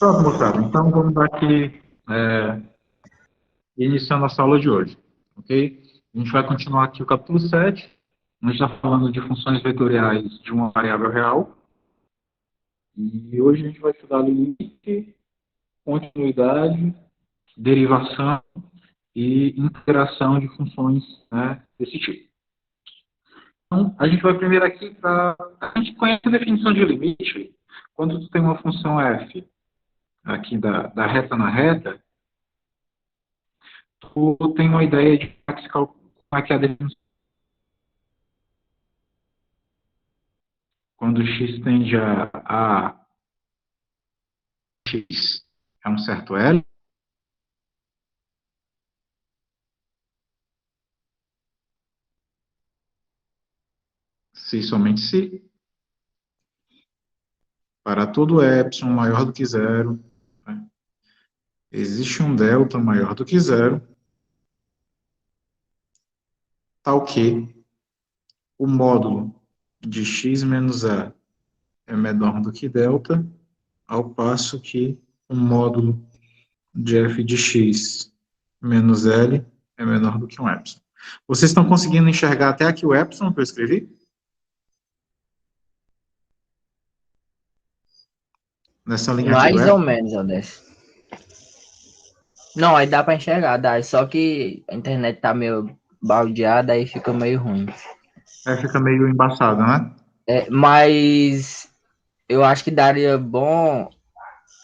Pronto, moçada. Então, vamos dar aqui, iniciando a nossa aula de hoje, ok? A gente vai continuar aqui o capítulo 7. A gente está falando de funções vetoriais de uma variável real. E hoje a gente vai estudar limite, continuidade, derivação e interação de funções, né, desse tipo. Então, a gente vai primeiro aqui para... A gente conhece a definição de limite. Quando tu tem uma função f aqui da reta na reta, tu tem uma ideia de como é que é a definição. Quando x tende a x é um certo L, se e somente se, para todo epsilon maior do que zero, né, existe um delta maior do que zero, tal que o módulo de x menos a é menor do que delta, ao passo que o módulo de f de x menos L é menor do que um epsilon. Vocês estão conseguindo enxergar até aqui o epsilon que eu escrevi? Nessa linha aqui do Mais ou epsilon? menos, Aldez. Não, aí dá pra enxergar, dá. Só que a internet tá meio baldeada, aí fica meio ruim. Aí fica meio embaçado, né? Mas eu acho que daria bom,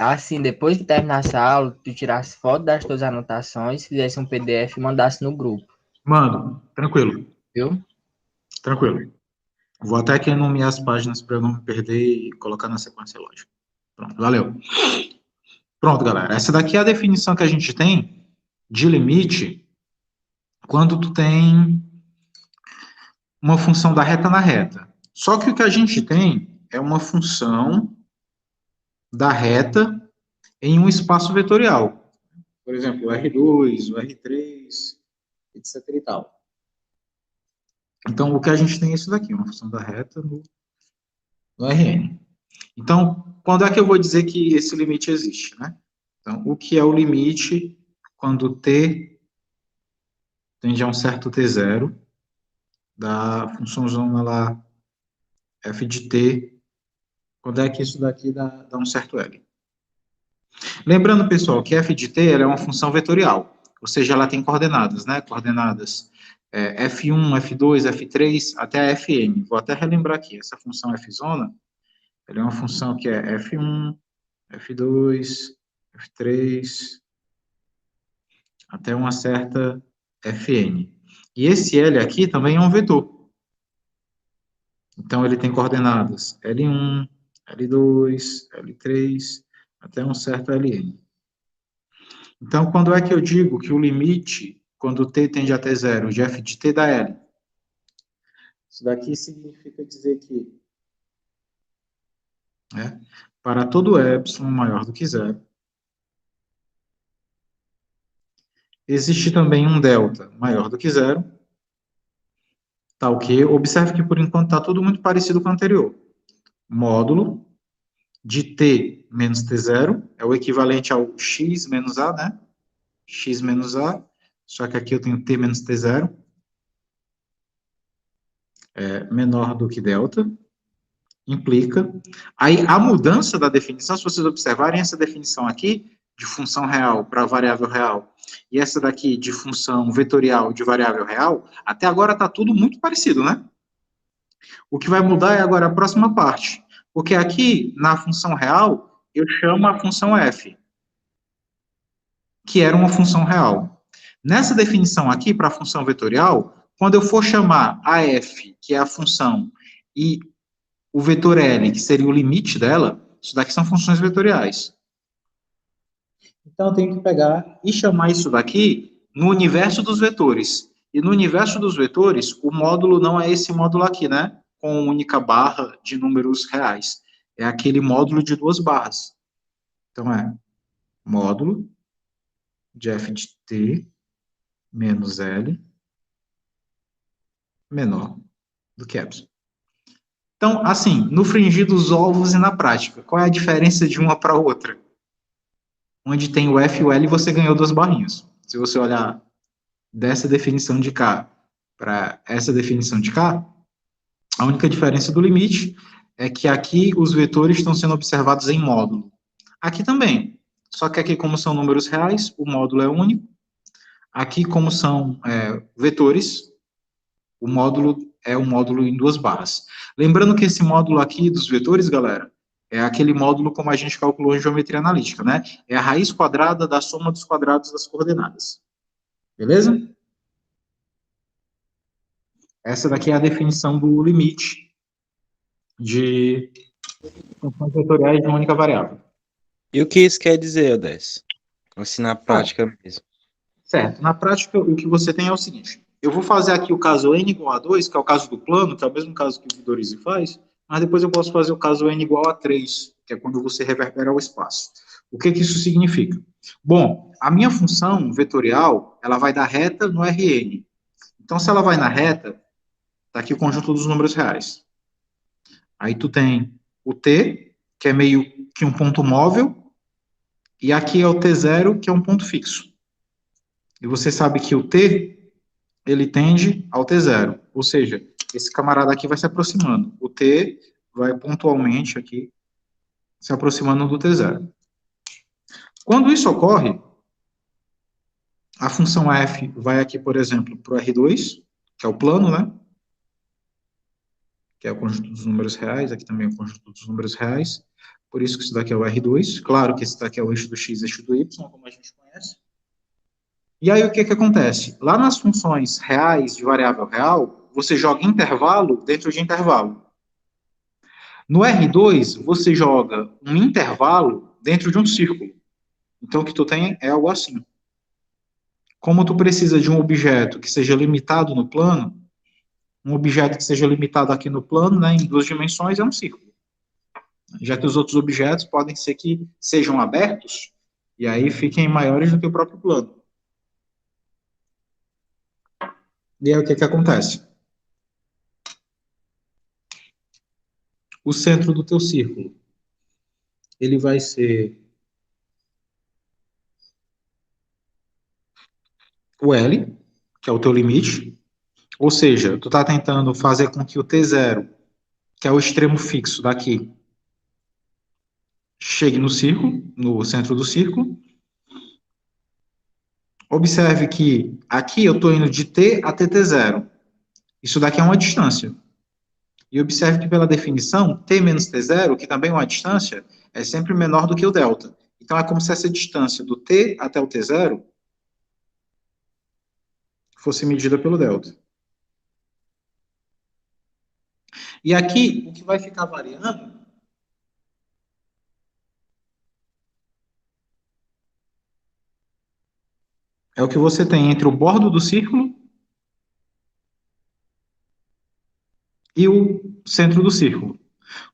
assim, depois que terminasse a aula, tu tirasse foto das tuas anotações, fizesse um PDF e mandasse no grupo, Mano, tranquilo, viu? tranquilo. Vou até aqui nomear as páginas para eu não me perder e colocar na sequência lógica. Pronto, valeu. Pronto, galera. Essa daqui é a definição que a gente tem de limite quando tu tem uma função da reta na reta. Só que o que a gente tem é uma função da reta em um espaço vetorial. Por exemplo, o R2, o R3, etc e tal. Então, o que a gente tem é isso daqui, uma função da reta no Rn. Então, quando é que eu vou dizer que esse limite existe, né? Então, o que é o limite quando t tende a um certo t0 da função zona lá f de t, quando é que isso daqui dá um certo L. Lembrando, pessoal, que f de t ela é uma função vetorial, ou seja, ela tem coordenadas, né? Coordenadas f1, f2, f3 até a fn. Vou até relembrar aqui, essa função f zona, ela é uma função que é f1, f2, f3, até uma certa fn. E esse L aqui também é um vetor. Então, ele tem coordenadas L1, L2, L3, até um certo Ln. Então, quando é que eu digo que o limite, quando t tende a t0, de f de t dá L? Isso daqui significa dizer que, né, para todo epsilon maior do que zero, existe também um delta maior do que zero, tal que, observe que por enquanto está tudo muito parecido com o anterior. Módulo de t menos t0 é o equivalente ao x menos a, né? X menos a, só que aqui eu tenho t menos t0, menor do que delta, implica. Aí a mudança da definição, se vocês observarem essa definição aqui, de função real para variável real, e essa daqui de função vetorial de variável real, até agora está tudo muito parecido, né? O que vai mudar é agora a próxima parte. Porque aqui, na função real, eu chamo a função f, que era uma função real. Nessa definição aqui, para a função vetorial, quando eu for chamar a f, que é a função, e o vetor L, que seria o limite dela, isso daqui são funções vetoriais. Então, eu tenho que pegar e chamar isso daqui no universo dos vetores. E no universo dos vetores, o módulo não é esse módulo aqui, né? Com única barra de números reais. É aquele módulo de duas barras. Então, é módulo de f de t menos L menor do que epsilon. Então, assim, no fringir dos ovos e na prática, qual é a diferença de uma para outra? onde tem o F e o L, você ganhou 2 barrinhas. Se você olhar dessa definição de K para essa definição de K, a única diferença do limite é que aqui os vetores estão sendo observados em módulo. Aqui também, só que aqui, como são números reais, o módulo é único. Aqui, como são vetores, o módulo é um módulo em 2 barras. Lembrando que esse módulo aqui dos vetores, galera, é aquele módulo como a gente calculou em geometria analítica, né? É a raiz quadrada da soma dos quadrados das coordenadas. Beleza? Essa daqui é a definição do limite de funções vetoriais de uma única variável. E o que isso quer dizer, Odés? Assim, na prática mesmo. Certo. Na prática, o que você tem é o seguinte. Eu vou fazer aqui o caso n igual a 2, que é o caso do plano, que é o mesmo caso que o Vidorizi faz, mas depois eu posso fazer o caso n igual a 3, que é quando você reverbera o espaço. O que isso significa? Bom, a minha função vetorial, ela vai dar reta no Rn. Então, se ela vai na reta, está aqui o conjunto dos números reais. Aí tu tem o t, que é meio que um ponto móvel, e aqui é o t0, que é um ponto fixo. E você sabe que o t, ele tende ao t0, ou seja, esse camarada aqui vai se aproximando. O t vai pontualmente aqui se aproximando do t0. Quando isso ocorre, a função f vai aqui, por exemplo, para o R2, que é o plano, né? Que é o conjunto dos números reais, aqui também é o conjunto dos números reais, por isso que isso daqui é o R2, claro que esse daqui é o eixo do x, eixo do y, como a gente conhece. E aí o que acontece? Lá nas funções reais de variável real, você joga intervalo dentro de intervalo. No R2, você joga um intervalo dentro de um círculo. Então o que tu tem é algo assim. Como tu precisa de um objeto que seja limitado no plano, um objeto que seja limitado aqui no plano, né, em 2 dimensões, é um círculo. Já que os outros objetos podem ser que sejam abertos, e aí fiquem maiores do que o próprio plano. E aí o que acontece? O centro do teu círculo, ele vai ser o L, que é o teu limite, ou seja, tu está tentando fazer com que o T0, que é o extremo fixo daqui, chegue no círculo, no centro do círculo. Observe que aqui eu estou indo de T a TT0. Isso daqui é uma distância. E observe que pela definição, T menos T0, que também é uma distância, é sempre menor do que o delta. Então é como se essa distância do T até o T0 fosse medida pelo delta. E aqui, o que vai ficar variando é o que você tem entre o bordo do círculo e o centro do círculo.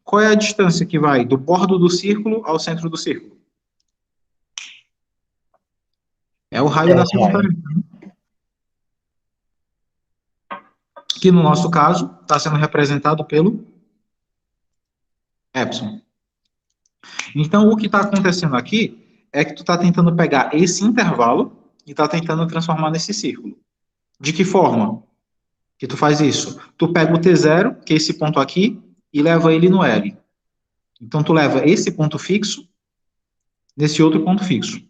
Qual é a distância que vai do bordo do círculo ao centro do círculo? É o raio da circunferência. Que no nosso caso está sendo representado pelo epsilon. Então, o que está acontecendo aqui é que tu está tentando pegar esse intervalo e está tentando transformar nesse círculo. De que forma que tu faz isso? Tu pega o T0, que é esse ponto aqui, e leva ele no L. Então, tu leva esse ponto fixo nesse outro ponto fixo.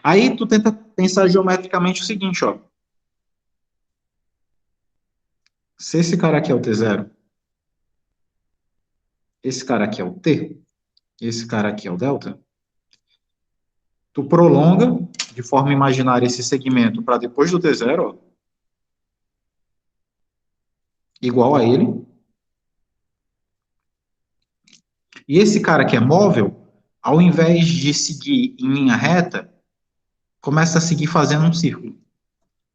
Aí, tu tenta pensar geometricamente o seguinte, ó. Se esse cara aqui é o T0, esse cara aqui é o T, esse cara aqui é o delta, tu prolonga de forma imaginária esse segmento para depois do T0, ó, igual a ele. E esse cara que é móvel, ao invés de seguir em linha reta, começa a seguir fazendo um círculo.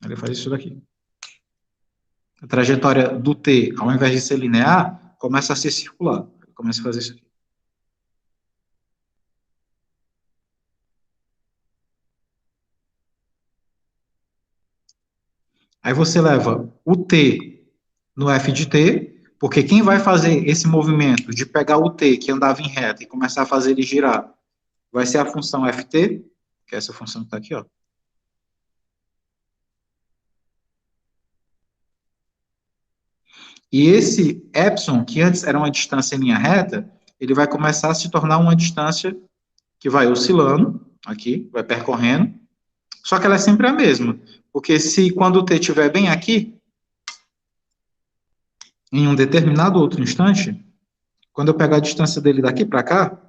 Ele faz isso daqui. A trajetória do T, ao invés de ser linear, começa a ser circular. Ele começa a fazer isso aqui. Aí você leva o T no F de T, porque quem vai fazer esse movimento de pegar o T que andava em reta e começar a fazer ele girar vai ser a função ft. que é essa função que está aqui, ó. E esse epsilon, que antes era uma distância em linha reta, ele vai começar a se tornar uma distância que vai oscilando aqui, vai percorrendo, só que ela é sempre a mesma, porque se quando o t estiver bem aqui, em um determinado outro instante, quando eu pegar a distância dele daqui para cá,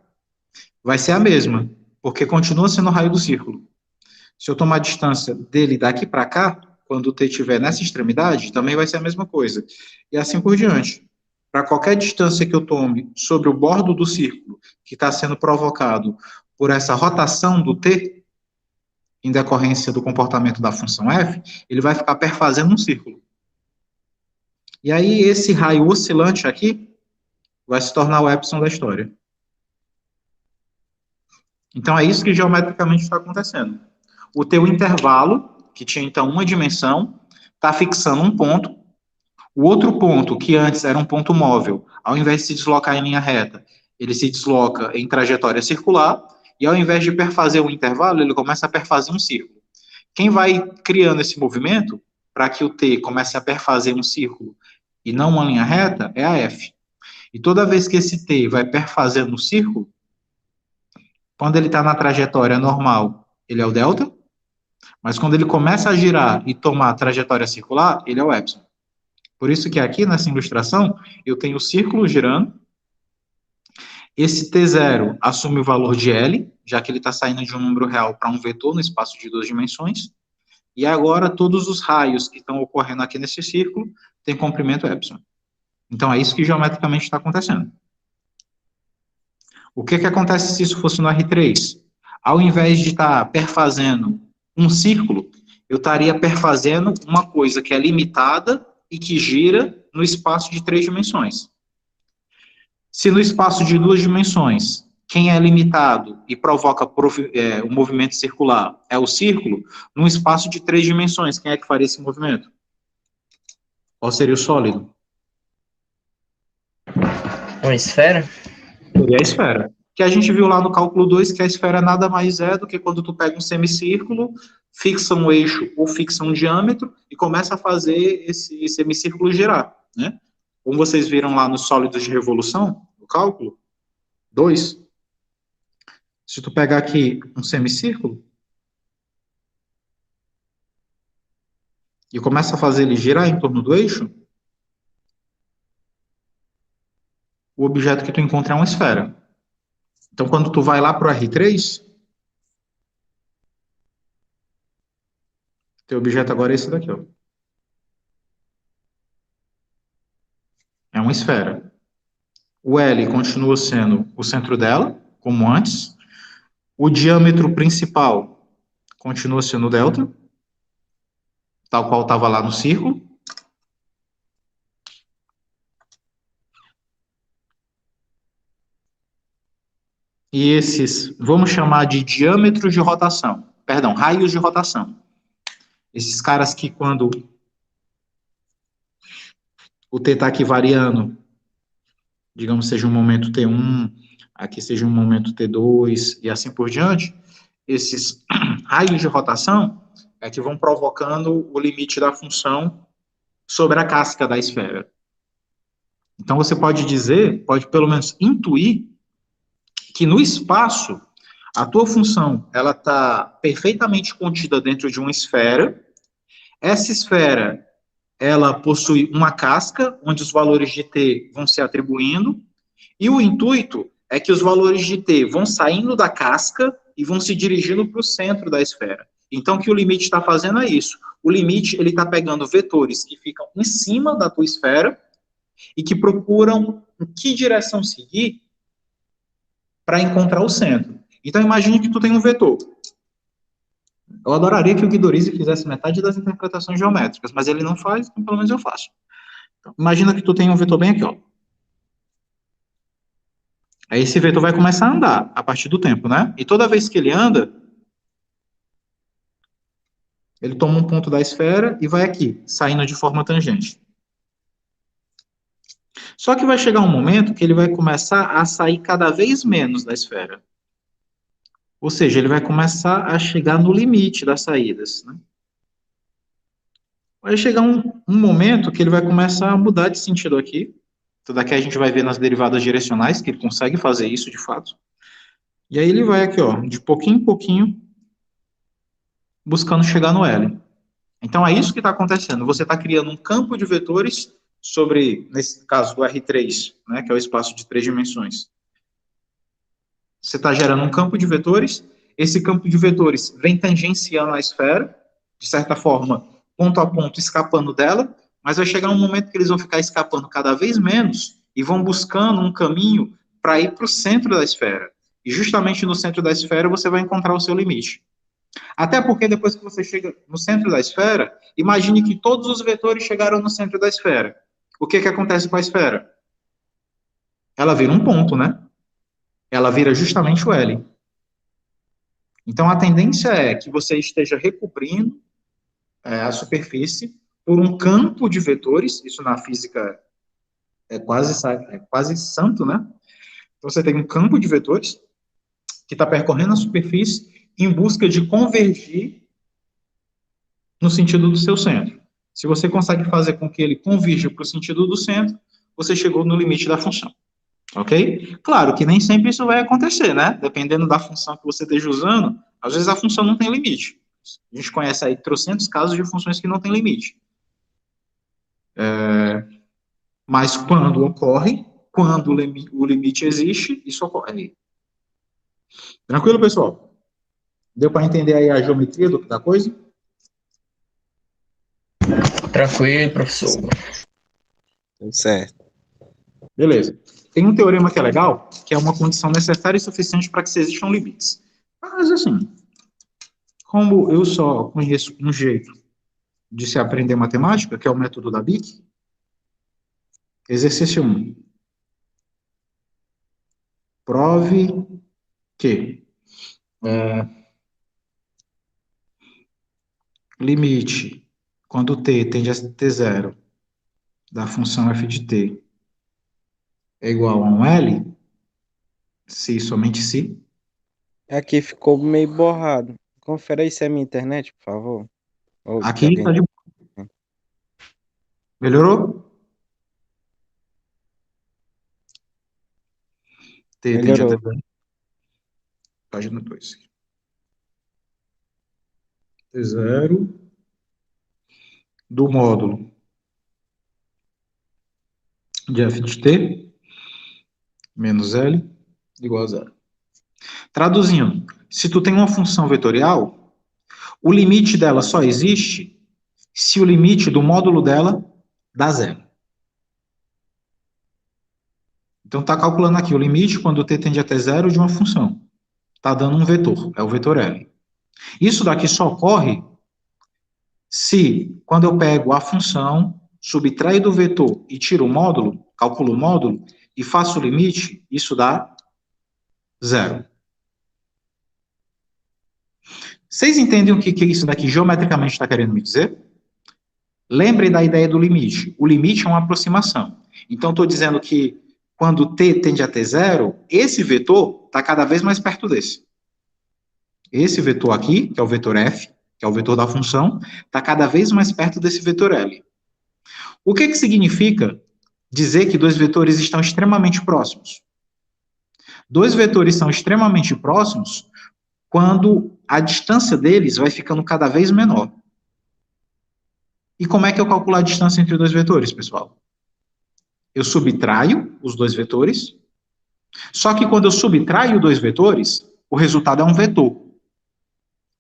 vai ser a mesma, porque continua sendo o raio do círculo. Se eu tomar a distância dele daqui para cá, quando o t estiver nessa extremidade, também vai ser a mesma coisa. E assim por diante. Para qualquer distância que eu tome sobre o bordo do círculo, que está sendo provocado por essa rotação do t, em decorrência do comportamento da função f, ele vai ficar perfazendo um círculo. E aí esse raio oscilante aqui vai se tornar o epsilon da história. Então é isso que geometricamente está acontecendo. O teu intervalo, que tinha então uma dimensão, está fixando um ponto. O outro ponto, que antes era um ponto móvel, ao invés de se deslocar em linha reta, ele se desloca em trajetória circular, e ao invés de perfazer um intervalo, ele começa a perfazer um círculo. Quem vai criando esse movimento, para que o T comece a perfazer um círculo e não uma linha reta, é a F. E toda vez que esse T vai perfazendo um círculo, quando ele está na trajetória normal, ele é o delta, mas quando ele começa a girar e tomar a trajetória circular, ele é o epsilon. Por isso que aqui nessa ilustração, eu tenho o círculo girando, esse T0 assume o valor de L, já que ele está saindo de um número real para um vetor no espaço de 2 dimensões, e agora todos os raios que estão ocorrendo aqui nesse círculo têm comprimento epsilon. Então é isso que geometricamente está acontecendo. O que acontece se isso fosse no R3? Ao invés de estar perfazendo um círculo, eu estaria perfazendo uma coisa que é limitada e que gira no espaço de 3 dimensões. Se no espaço de 2 dimensões, quem é limitado e provoca o movimento circular é o círculo, num espaço de 3 dimensões, quem é que faria esse movimento? Qual seria o sólido? Uma esfera? Seria a esfera. Que a gente viu lá no cálculo 2, que a esfera nada mais é do que quando tu pega um semicírculo, fixa um eixo ou fixa um diâmetro e começa a fazer esse semicírculo girar, né? Como vocês viram lá nos sólidos de revolução, no cálculo 2, se tu pegar aqui um semicírculo e começa a fazer ele girar em torno do eixo, o objeto que tu encontra é uma esfera. Então, quando tu vai lá para o R3, teu objeto agora é esse daqui, ó. É uma esfera. O L continua sendo o centro dela, como antes. O diâmetro principal continua sendo o delta, tal qual estava lá no círculo. E esses, vamos chamar de diâmetros de rotação. Perdão, raios de rotação. Esses caras que quando o T está aqui variando, digamos, seja um momento T1, aqui seja um momento T2 e assim por diante, esses raios de rotação é que vão provocando o limite da função sobre a casca da esfera. Então você pode dizer, pode pelo menos intuir, que no espaço a tua função ela está perfeitamente contida dentro de uma esfera. Essa esfera ela possui uma casca onde os valores de t vão se atribuindo e o intuito é que os valores de t vão saindo da casca e vão se dirigindo para o centro da esfera. Então, o que o limite está fazendo é isso. O limite ele está pegando vetores que ficam em cima da tua esfera e que procuram em que direção seguir para encontrar o centro. Então, imagine que tu tem um vetor. Eu adoraria que o Guidorizi fizesse metade das interpretações geométricas, mas ele não faz, então pelo menos eu faço. Então, imagina que tu tem um vetor bem aqui, ó. Aí esse vetor vai começar a andar a partir do tempo, né? E toda vez que ele anda, ele toma um ponto da esfera e vai aqui, saindo de forma tangente. Só que vai chegar um momento que ele vai começar a sair cada vez menos da esfera. Ou seja, ele vai começar a chegar no limite das saídas, né? Vai chegar um momento que ele vai começar a mudar de sentido aqui. Então, daqui a gente vai ver nas derivadas direcionais que ele consegue fazer isso de fato. E aí ele vai aqui, ó, de pouquinho em pouquinho, buscando chegar no L. Então é isso que está acontecendo. Você está criando um campo de vetores sobre, nesse caso do R3, né, que é o espaço de 3 dimensões. Você está gerando um campo de vetores. Esse campo de vetores vem tangenciando a esfera, de certa forma, ponto a ponto, escapando dela, mas vai chegar um momento que eles vão ficar escapando cada vez menos e vão buscando um caminho para ir para o centro da esfera. E justamente no centro da esfera você vai encontrar o seu limite. Até porque depois que você chega no centro da esfera, imagine que todos os vetores chegaram no centro da esfera. O que acontece com a esfera? Ela vira um ponto, né? Ela vira justamente o L. Então, a tendência é que você esteja recobrindo a superfície por um campo de vetores, isso na física é quase santo, né? Então, você tem um campo de vetores que está percorrendo a superfície em busca de convergir no sentido do seu centro. Se você consegue fazer com que ele convirja para o sentido do centro, você chegou no limite da função. Ok? Claro que nem sempre isso vai acontecer, né? Dependendo da função que você esteja usando, às vezes a função não tem limite. A gente conhece aí trocentos casos de funções que não têm limite. Mas quando ocorre, quando o limite existe, isso ocorre aí. Tranquilo, pessoal? Deu para entender aí a geometria da coisa? Tranquilo, professor. Tudo certo. Beleza. Tem um teorema que é legal, que é uma condição necessária e suficiente para que se existam limites. Mas, assim, como eu só conheço um jeito de se aprender matemática, que é o método da BIC, exercício 1. Prove que limite, quando t tende a t zero, da função f de t é igual a um L, se somente se. Aqui ficou meio borrado. Confere aí se é minha internet, por favor. Ou de Aqui alguém. está de... Melhorou? T tende a t Melhorou. zero. Página 2. T zero do módulo de f de t menos L igual a zero. Traduzindo, se tu tem uma função vetorial, o limite dela só existe se o limite do módulo dela dá zero. Então, está calculando aqui o limite quando t tende a t zero de uma função. Está dando um vetor, é o vetor L. Isso daqui só ocorre se, quando eu pego a função, subtraio do vetor e tiro o módulo, calculo o módulo, e faço o limite, isso dá zero. Vocês entendem o que isso daqui geometricamente está querendo me dizer? Lembrem da ideia do limite. O limite é uma aproximação. Então, estou dizendo que quando t tende a t zero, esse vetor está cada vez mais perto desse. Esse vetor aqui, que é o vetor f, que é o vetor da função, está cada vez mais perto desse vetor L. O que significa dizer que dois vetores estão extremamente próximos? Dois vetores são extremamente próximos quando a distância deles vai ficando cada vez menor. E como é que eu calculo a distância entre dois vetores, pessoal? Eu subtraio os dois vetores, só que quando eu subtraio dois vetores, o resultado é um vetor.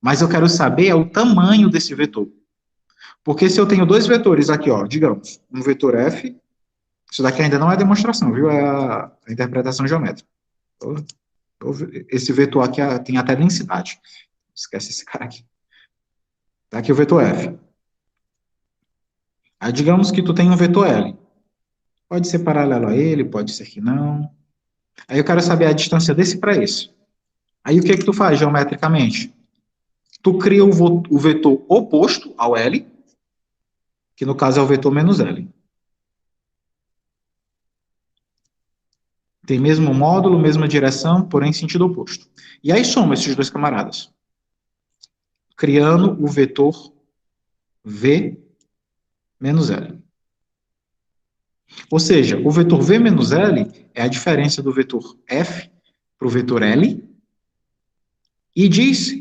Mas eu quero saber o tamanho desse vetor. Porque se eu tenho dois vetores aqui, ó, digamos, um vetor f, isso daqui ainda não é demonstração, viu? É a interpretação geométrica. Esse vetor aqui tem até densidade. Esquece esse cara aqui. Tá aqui o vetor f. Aí digamos que tu tem um vetor L. Pode ser paralelo a ele, pode ser que não. Aí eu quero saber a distância desse para esse. Aí o que tu faz geometricamente? Tu cria o vetor oposto ao L, que no caso é o vetor menos L. Tem mesmo módulo, mesma direção, porém sentido oposto. E aí soma esses dois camaradas, criando o vetor V menos L. Ou seja, o vetor V menos L é a diferença do vetor F para o vetor L e diz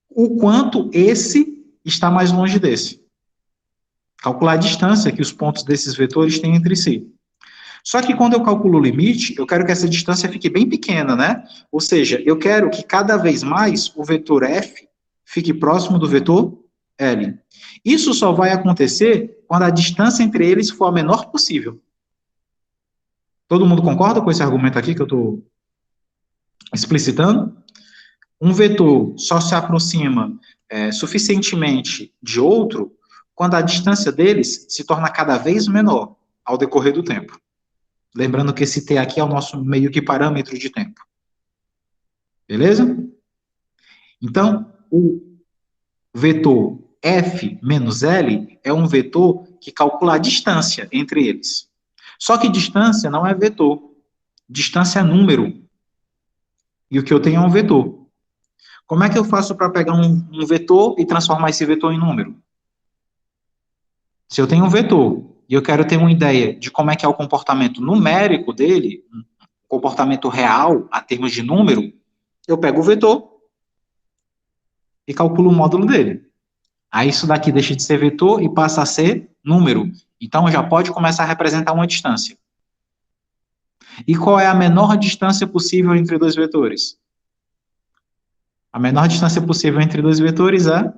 o quanto esse está mais longe desse. Calcular a distância que os pontos desses vetores têm entre si. Só que quando eu calculo o limite, eu quero que essa distância fique bem pequena, né? Ou seja, eu quero que cada vez mais o vetor F fique próximo do vetor L. Isso só vai acontecer quando a distância entre eles for a menor possível. Todo mundo concorda com esse argumento aqui que eu estou explicitando? Um vetor só se aproxima suficientemente de outro quando a distância deles se torna cada vez menor ao decorrer do tempo. Lembrando que esse t aqui é o nosso meio que parâmetro de tempo. Beleza? Então, o vetor f menos L é um vetor que calcula a distância entre eles. Só que distância não é vetor. Distância é número. E o que eu tenho é um vetor. Como é que eu faço para pegar um vetor e transformar esse vetor em número? Se eu tenho um vetor e eu quero ter uma ideia de como é que é o comportamento numérico dele, comportamento real, a termos de número, eu pego o vetor e calculo o módulo dele. Aí isso daqui deixa de ser vetor e passa a ser número. Então já pode começar a representar uma distância. E qual é a menor distância possível entre dois vetores? A menor distância possível entre dois vetores é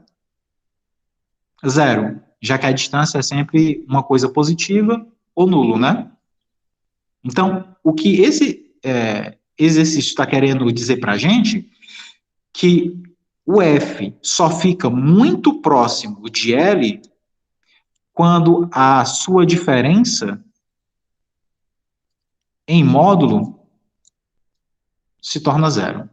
zero, já que a distância é sempre uma coisa positiva ou nulo, né? Então, o que esse exercício está querendo dizer para a gente, que o F só fica muito próximo de L quando a sua diferença em módulo se torna zero.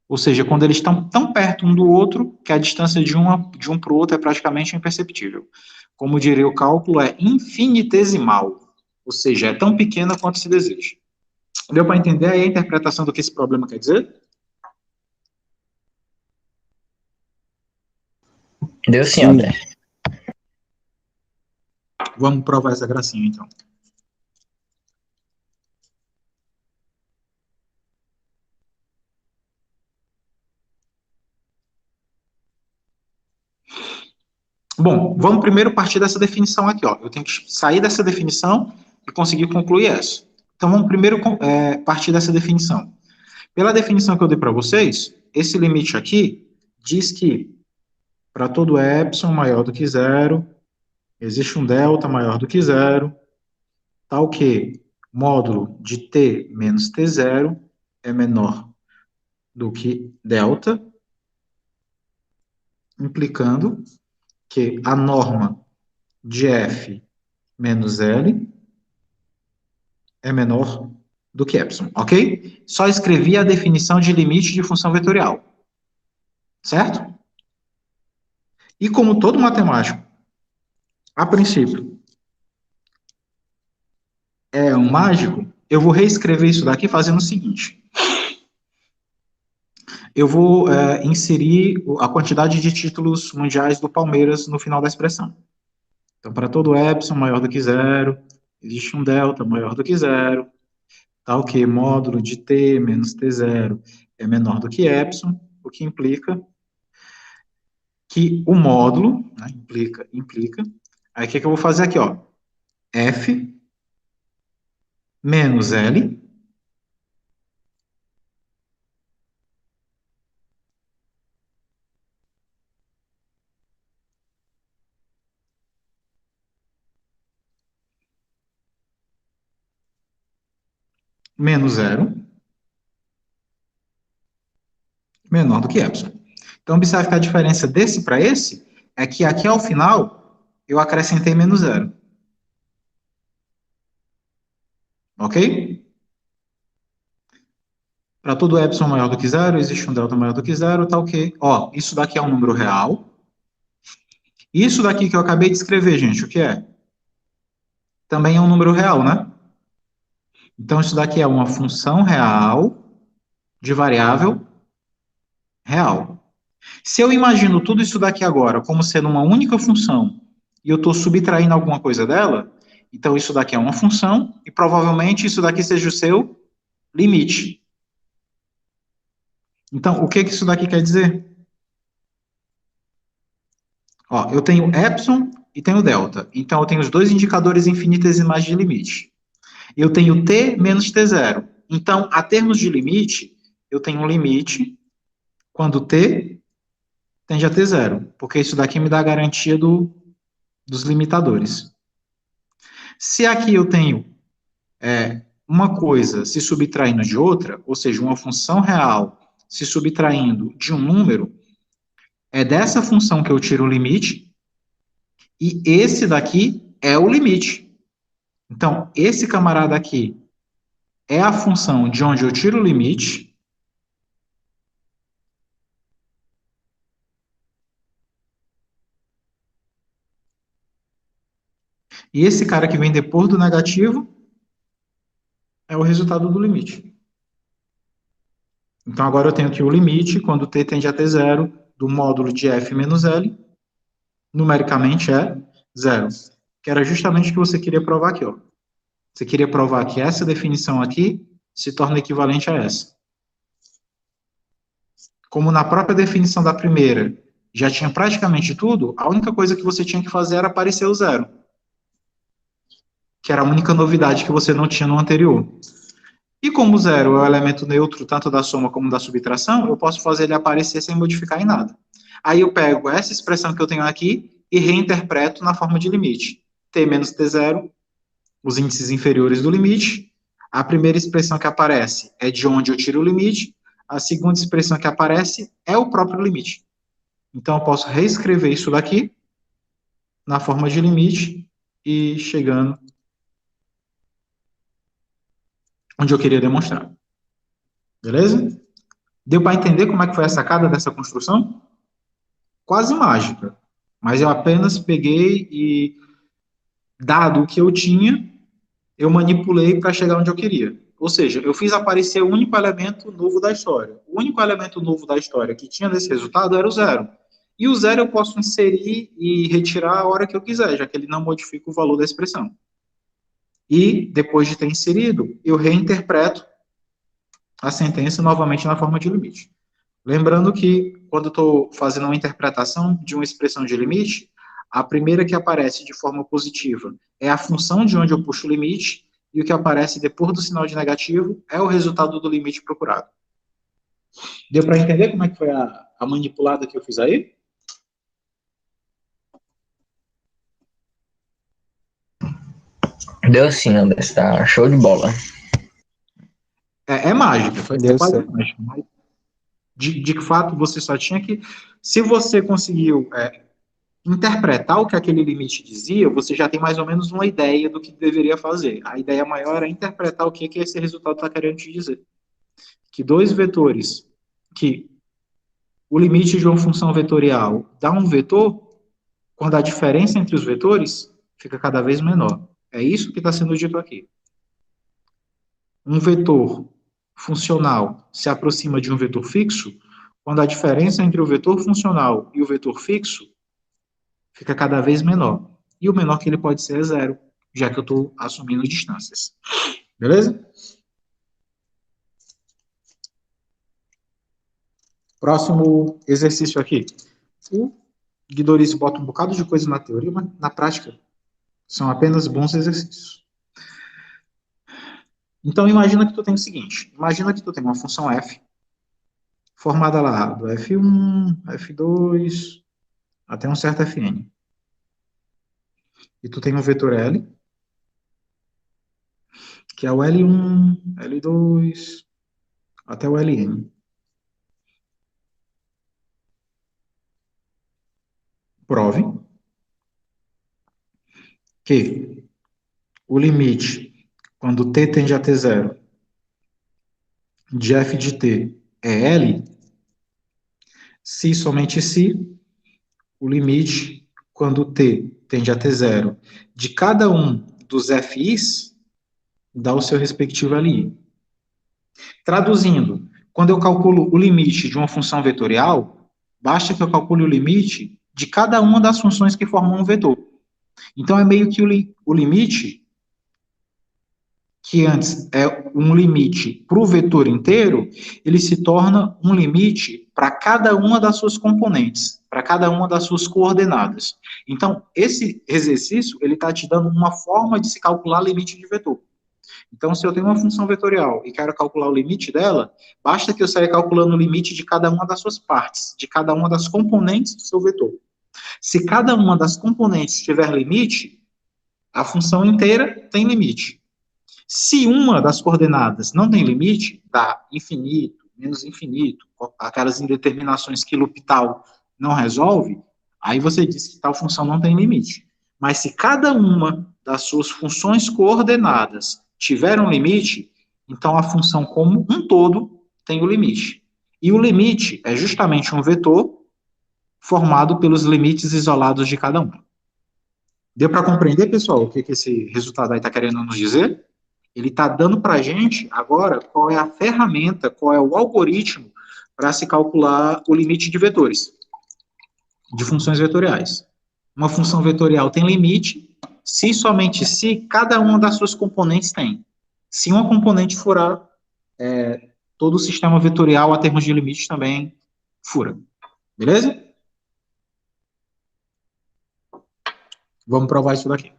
Ou seja, quando eles estão tão perto um do outro que a distância de um para o outro é praticamente imperceptível. Como diria o cálculo, é infinitesimal. Ou seja, é tão pequena quanto se deseja. Deu para entender aí a interpretação do que esse problema quer dizer? Deu sim, André. Vamos provar essa gracinha, então. Bom, vamos primeiro partir dessa definição aqui, ó. Eu tenho que sair dessa definição e conseguir concluir essa. Então, vamos primeiro partir dessa definição. Pela definição que eu dei para vocês, esse limite aqui diz que para todo epsilon maior do que zero, existe um delta maior do que zero, tal que módulo de t menos t0 é menor do que delta, implicando que a norma de f menos L é menor do que epsilon, ok? Só escrevi a definição de limite de função vetorial, certo? E como todo matemático, a princípio, é um mágico, eu vou reescrever isso daqui fazendo o seguinte. Eu vou inserir a quantidade de títulos mundiais do Palmeiras no final da expressão. Então, para todo epsilon maior do que zero, existe um delta maior do que zero, tal que módulo de t menos t0 é menor do que epsilon, o que implica que o módulo, né, implica, aí o que eu vou fazer aqui, ó, f menos L menos zero menor do que epsilon. Então, observe que a diferença desse para esse é que aqui ao final eu acrescentei menos zero. Ok? Para todo epsilon maior do que zero, existe um delta maior do que zero, tá ok. Ó, isso daqui é um número real. Isso daqui que eu acabei de escrever, gente, o que é? Também é um número real, né? Então, isso daqui é uma função real de variável real. Se eu imagino tudo isso daqui agora como sendo uma única função e eu estou subtraindo alguma coisa dela, então isso daqui é uma função e provavelmente isso daqui seja o seu limite. Então, o que isso daqui quer dizer? Ó, eu tenho epsilon e tenho delta. Então, eu tenho os dois indicadores infinitesimais de limite. Eu tenho t menos t0. Então, a termos de limite, eu tenho um limite quando t tende a t0, porque isso daqui me dá a garantia dos limitadores. Se aqui eu tenho uma coisa se subtraindo de outra, ou seja, uma função real se subtraindo de um número, é dessa função que eu tiro o limite, e esse daqui é o limite. Então, esse camarada aqui é a função de onde eu tiro o limite, e esse cara que vem depois do negativo é o resultado do limite. Então, agora eu tenho aqui o limite, quando t tende a t0, do módulo de f menos L, numericamente é zero. Que era justamente o que você queria provar aqui, ó. Você queria provar que essa definição aqui se torna equivalente a essa. Como na própria definição da primeira já tinha praticamente tudo, a única coisa que você tinha que fazer era aparecer o zero. Que era a única novidade que você não tinha no anterior. E como o zero é o elemento neutro, tanto da soma como da subtração, eu posso fazer ele aparecer sem modificar em nada. Aí eu pego essa expressão que eu tenho aqui e reinterpreto na forma de limite. T menos T0, os índices inferiores do limite. A primeira expressão que aparece é de onde eu tiro o limite. A segunda expressão que aparece é o próprio limite. Então, eu posso reescrever isso daqui na forma de limite e chegando onde eu queria demonstrar. Beleza? Deu para entender como é que foi a sacada dessa construção? Quase mágica. Mas eu apenas peguei e, dado o que eu tinha, eu manipulei para chegar onde eu queria. Ou seja, eu fiz aparecer o único elemento novo da história. O único elemento novo da história que tinha nesse resultado era o zero. E o zero eu posso inserir e retirar a hora que eu quiser, já que ele não modifica o valor da expressão. E, depois de ter inserido, eu reinterpreto a sentença novamente na forma de limite. Lembrando que, quando estou fazendo uma interpretação de uma expressão de limite, a primeira que aparece de forma positiva é a função de onde eu puxo o limite, e o que aparece depois do sinal de negativo é o resultado do limite procurado. Deu para entender como é que foi a manipulada que eu fiz aí? Deu sim, Anderson, tá show de bola. É mágica, foi Deu quase certo. mágica. Mas de fato, você só tinha que... Se você conseguiu interpretar o que aquele limite dizia, você já tem mais ou menos uma ideia do que deveria fazer. A ideia maior é interpretar o que esse resultado está querendo te dizer. Que dois vetores, que o limite de uma função vetorial dá um vetor, quando a diferença entre os vetores fica cada vez menor. É isso que está sendo dito aqui. Um vetor funcional se aproxima de um vetor fixo quando a diferença entre o vetor funcional e o vetor fixo fica cada vez menor. E o menor que ele pode ser é zero, já que eu estou assumindo distâncias. Beleza? Próximo exercício aqui. O Guidorice bota um bocado de coisa na teoria, mas na prática são apenas bons exercícios. Então, imagina que tu tem o seguinte. Imagina que tu tem uma função f, formada lá do f1, f2, até um certo fn. E tu tem um vetor L, que é o L1, L2, até o Ln. Prove que o limite, quando t tende a t0, de f de t é L, se e somente se o limite, quando t tende a t0, de cada um dos fi's dá o seu respectivo LI. Traduzindo, quando eu calculo o limite de uma função vetorial, basta que eu calcule o limite de cada uma das funções que formam um vetor. Então, é meio que o limite, que antes é um limite para o vetor inteiro, ele se torna um limite para cada uma das suas componentes, para cada uma das suas coordenadas. Então, esse exercício, ele está te dando uma forma de se calcular limite de vetor. Então, se eu tenho uma função vetorial e quero calcular o limite dela, basta que eu saia calculando o limite de cada uma das suas partes, de cada uma das componentes do seu vetor. Se cada uma das componentes tiver limite, a função inteira tem limite. Se uma das coordenadas não tem limite, dá infinito, menos infinito, aquelas indeterminações que L'Hopital não resolve, aí você diz que tal função não tem limite. Mas se cada uma das suas funções coordenadas tiver um limite, então a função como um todo tem o limite. E o limite é justamente um vetor formado pelos limites isolados de cada um. Deu para compreender, pessoal, o que esse resultado aí está querendo nos dizer? Ele está dando para a gente, agora, qual é a ferramenta, qual é o algoritmo para se calcular o limite de vetores, de funções vetoriais. Uma função vetorial tem limite, se e somente se cada uma das suas componentes tem. Se uma componente furar, todo o sistema vetorial, a termos de limite, também fura. Beleza? Vamos provar isso daqui.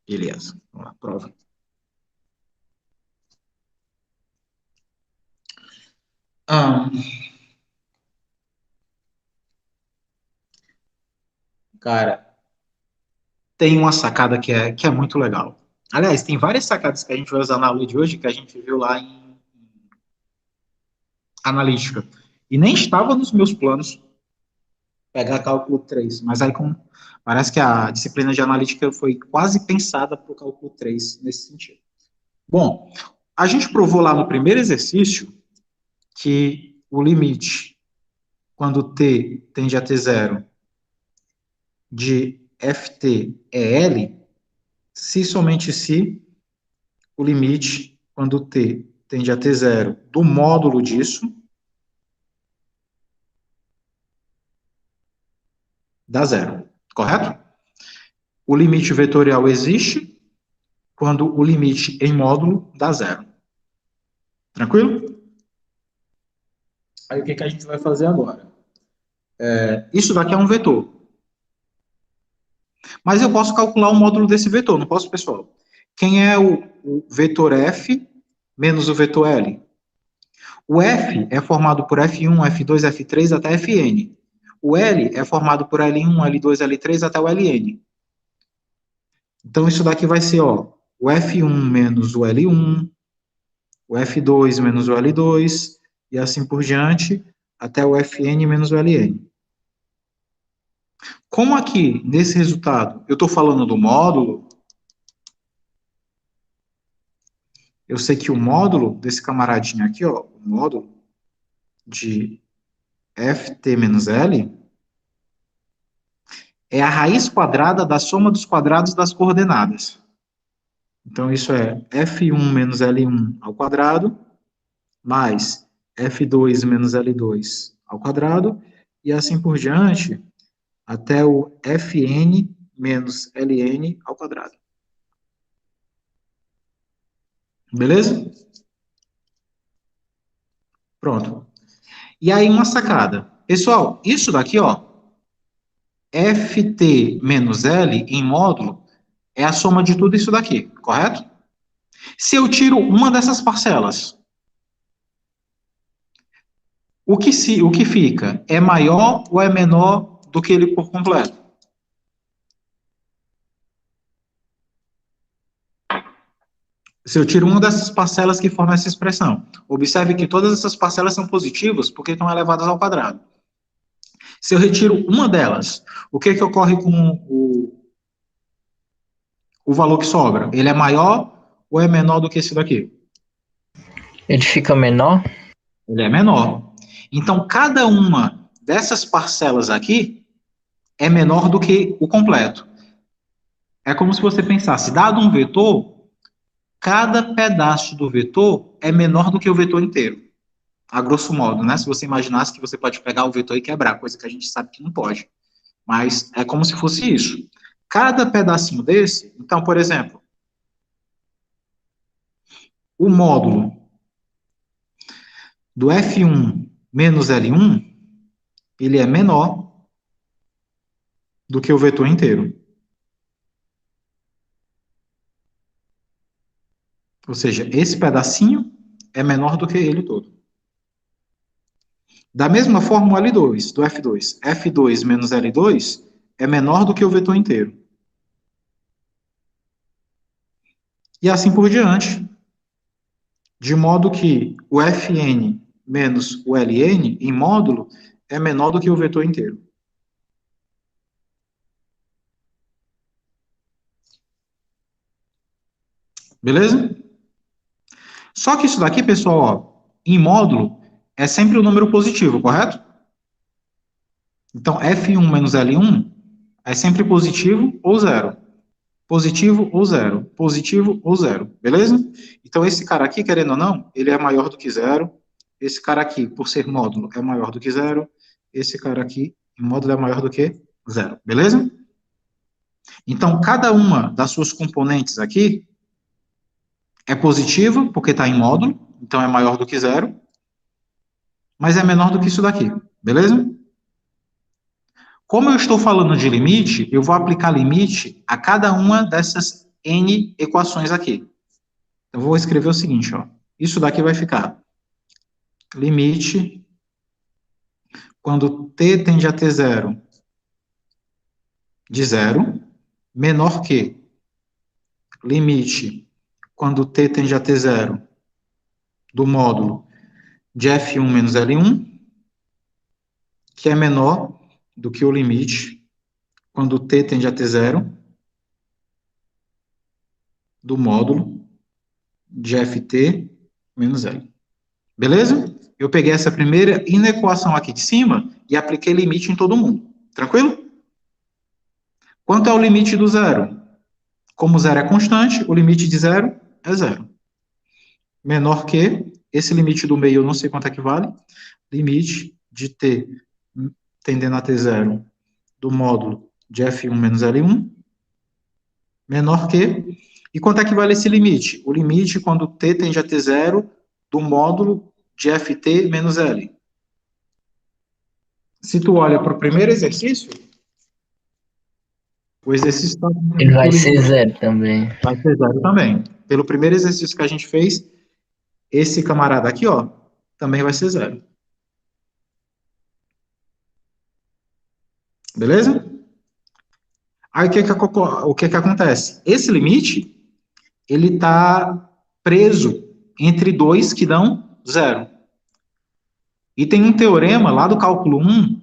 Beleza, vamos lá, prova. Cara, tem uma sacada que é muito legal. Aliás, tem várias sacadas que a gente vai usar na aula de hoje que a gente viu lá em analítica. E nem estava nos meus planos pegar cálculo 3, mas aí parece que a disciplina de analítica foi quase pensada para o cálculo 3 nesse sentido. Bom, a gente provou lá no primeiro exercício que o limite, quando t tende a ter zero, de ft é L, se e somente se o limite, quando t tende a ter zero, do módulo disso, dá zero, correto? O limite vetorial existe quando o limite em módulo dá zero. Tranquilo? Aí o que a gente vai fazer agora? Isso daqui é um vetor. Mas eu posso calcular o módulo desse vetor, não posso, pessoal? Quem é o vetor f menos o vetor L? O f é formado por F1, F2, F3 até Fn. O L é formado por L1, L2, L3 até o Ln. Então, isso daqui vai ser, ó, o F1 menos o L1, o F2 menos o L2, e assim por diante, até o Fn menos o Ln. Como aqui, nesse resultado, eu estou falando do módulo, eu sei que o módulo desse camaradinho aqui, ó, o módulo de Ft menos L, é a raiz quadrada da soma dos quadrados das coordenadas. Então, isso é F1 menos L1 ao quadrado, mais F2 menos L2 ao quadrado, e assim por diante, até o Fn menos Ln ao quadrado. Beleza? Pronto. E aí, uma sacada. Pessoal, isso daqui, ó, Ft menos L em módulo é a soma de tudo isso daqui, correto? Se eu tiro uma dessas parcelas, o que fica? É maior ou é menor do que ele por completo? Se eu tiro uma dessas parcelas que formam essa expressão, observe que todas essas parcelas são positivas porque estão elevadas ao quadrado. Se eu retiro uma delas, o que ocorre com o valor que sobra? Ele é maior ou é menor do que esse daqui? Ele fica menor? Ele é menor. Então, cada uma dessas parcelas aqui é menor do que o completo. É como se você pensasse, dado um vetor, cada pedaço do vetor é menor do que o vetor inteiro. A grosso modo, né? Se você imaginasse que você pode pegar o vetor e quebrar, coisa que a gente sabe que não pode. Mas é como se fosse isso. Cada pedacinho desse, então, por exemplo, o módulo do F1 menos L1, ele é menor do que o vetor inteiro. Ou seja, esse pedacinho é menor do que ele todo. Da mesma forma, o L2, do F2. F2 menos L2 é menor do que o vetor inteiro. E assim por diante. De modo que o Fn menos o Ln, em módulo, é menor do que o vetor inteiro. Beleza? Só que isso daqui, pessoal, ó, em módulo, é sempre o número positivo, correto? Então, F1 menos L1 é sempre positivo ou zero. Positivo ou zero. Positivo ou zero. Beleza? Então, esse cara aqui, querendo ou não, ele é maior do que zero. Esse cara aqui, por ser módulo, é maior do que zero. Esse cara aqui, em módulo, é maior do que zero. Beleza? Então, cada uma das suas componentes aqui é positiva, porque está em módulo, então é maior do que zero, mas é menor do que isso daqui. Beleza? Como eu estou falando de limite, eu vou aplicar limite a cada uma dessas N equações aqui. Eu vou escrever o seguinte, ó. Isso daqui vai ficar limite quando t tende a ter zero de zero, menor que limite quando t tende a ter zero do módulo de F1 menos L1, que é menor do que o limite quando t tende a ter zero do módulo de Ft menos L. Beleza? Eu peguei essa primeira inequação aqui de cima e apliquei limite em todo mundo. Tranquilo? Quanto é o limite do zero? Como zero é constante, o limite de zero é zero. Menor que, esse limite do meio eu não sei quanto é que vale, limite de t tendendo a ter zero do módulo de F1 menos L1, menor que, e quanto é que vale esse limite? O limite quando t tende a ter zero do módulo de Ft menos L. Se tu olha para o primeiro exercício, o exercício está... Ele vai ser zero também. Vai ser zero também. Pelo primeiro exercício que a gente fez, esse camarada aqui, ó, também vai ser zero. Beleza? Aí o que que acontece? Esse limite, ele está preso entre dois que dão zero. E tem um teorema lá do cálculo 1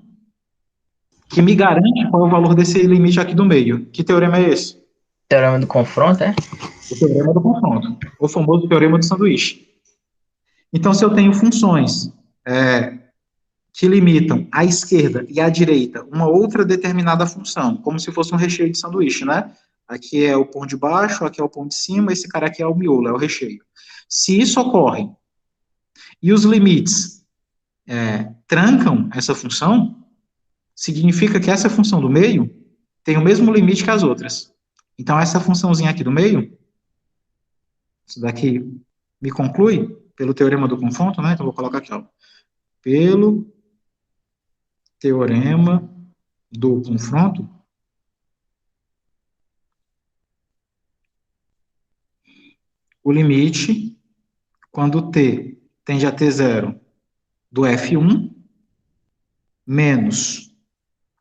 que me garante qual é o valor desse limite aqui do meio. Que teorema é esse? Teorema do confronto, é? O teorema do confronto. O famoso teorema do sanduíche. Então, se eu tenho funções que limitam à esquerda e à direita uma outra determinada função, como se fosse um recheio de sanduíche, né? Aqui é o pão de baixo, aqui é o pão de cima, esse cara aqui é o miolo, é o recheio. Se isso ocorre e os limites trancam essa função, significa que essa função do meio tem o mesmo limite que as outras. Então, essa funçãozinha aqui do meio, isso daqui me conclui pelo teorema do confronto, né? Então, vou colocar aqui, ó. Pelo teorema do confronto, o limite, quando t tende a ter zero do F1, menos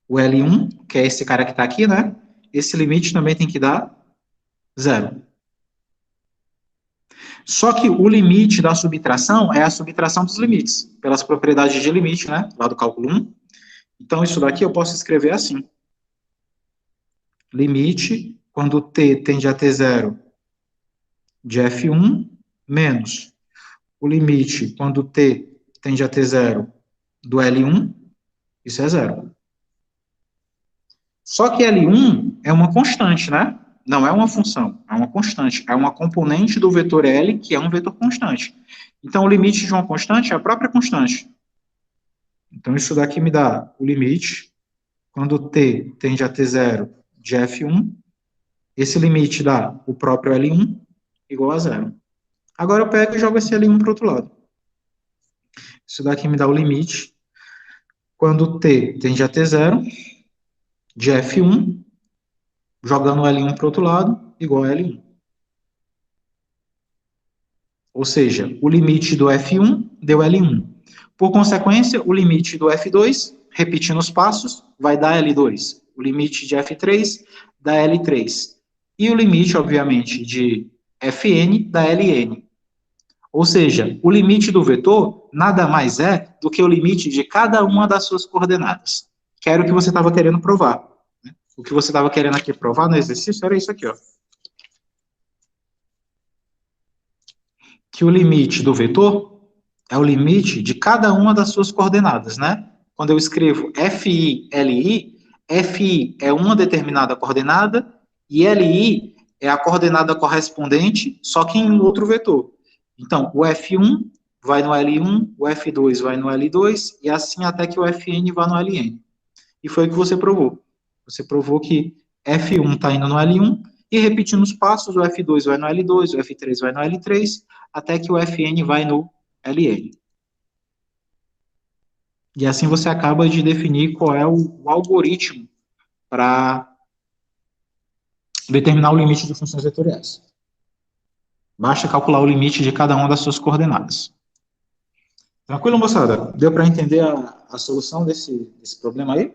o L1, que é esse cara que está aqui, né? Esse limite também tem que dar zero. Só que o limite da subtração é a subtração dos limites, pelas propriedades de limite, né? Lá do cálculo 1. Então, isso daqui eu posso escrever assim. Limite, quando t tende a ter zero de F1, menos o limite, quando t tende a ter zero do L1, isso é zero. Só que L1 é uma constante, né? Não é uma função, é uma constante. É uma componente do vetor L, que é um vetor constante. Então, o limite de uma constante é a própria constante. Então, isso daqui me dá o limite, quando t tende a ter zero de F1, esse limite dá o próprio L1 igual a zero. Agora eu pego e jogo esse L1 para o outro lado. Isso daqui me dá o limite, quando t tende a ter zero, de F1, jogando o L1 para o outro lado, igual a L1. Ou seja, o limite do F1 deu L1. Por consequência, o limite do F2, repetindo os passos, vai dar L2. O limite de F3 dá L3. E o limite, obviamente, de Fn dá Ln. Ou seja, o limite do vetor nada mais é do que o limite de cada uma das suas coordenadas. Que era o que você estava querendo provar. O que você estava querendo aqui provar no exercício era isso aqui, ó. Que o limite do vetor é o limite de cada uma das suas coordenadas, né? Quando eu escrevo FI, LI, FI é uma determinada coordenada e LI é a coordenada correspondente, só que em outro vetor. Então, o F1 vai no L1, o F2 vai no L2, e assim até que o Fn vá no Ln. E foi o que você provou. Você provou que F1 está indo no L1, e repetindo os passos, o F2 vai no L2, o F3 vai no L3, até que o Fn vai no Ln. E assim você acaba de definir qual é o algoritmo para determinar o limite de funções vetoriais. Basta calcular o limite de cada uma das suas coordenadas. Tranquilo, moçada? Deu para entender a solução desse problema aí?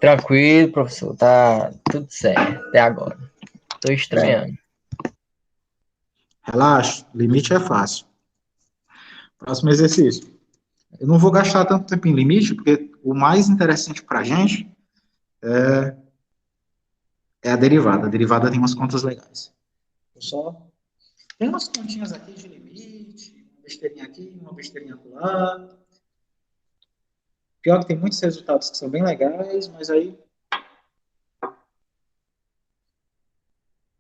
Tranquilo, professor. Tá tudo certo até agora. Tô estranhando. Relaxa, limite é fácil. Próximo exercício. Eu não vou gastar tanto tempo em limite, porque o mais interessante para a gente é a derivada. A derivada tem umas contas legais. Tem umas continhas aqui de limite, uma besteirinha aqui, uma besteirinha lá. Pior que tem muitos resultados que são bem legais, mas aí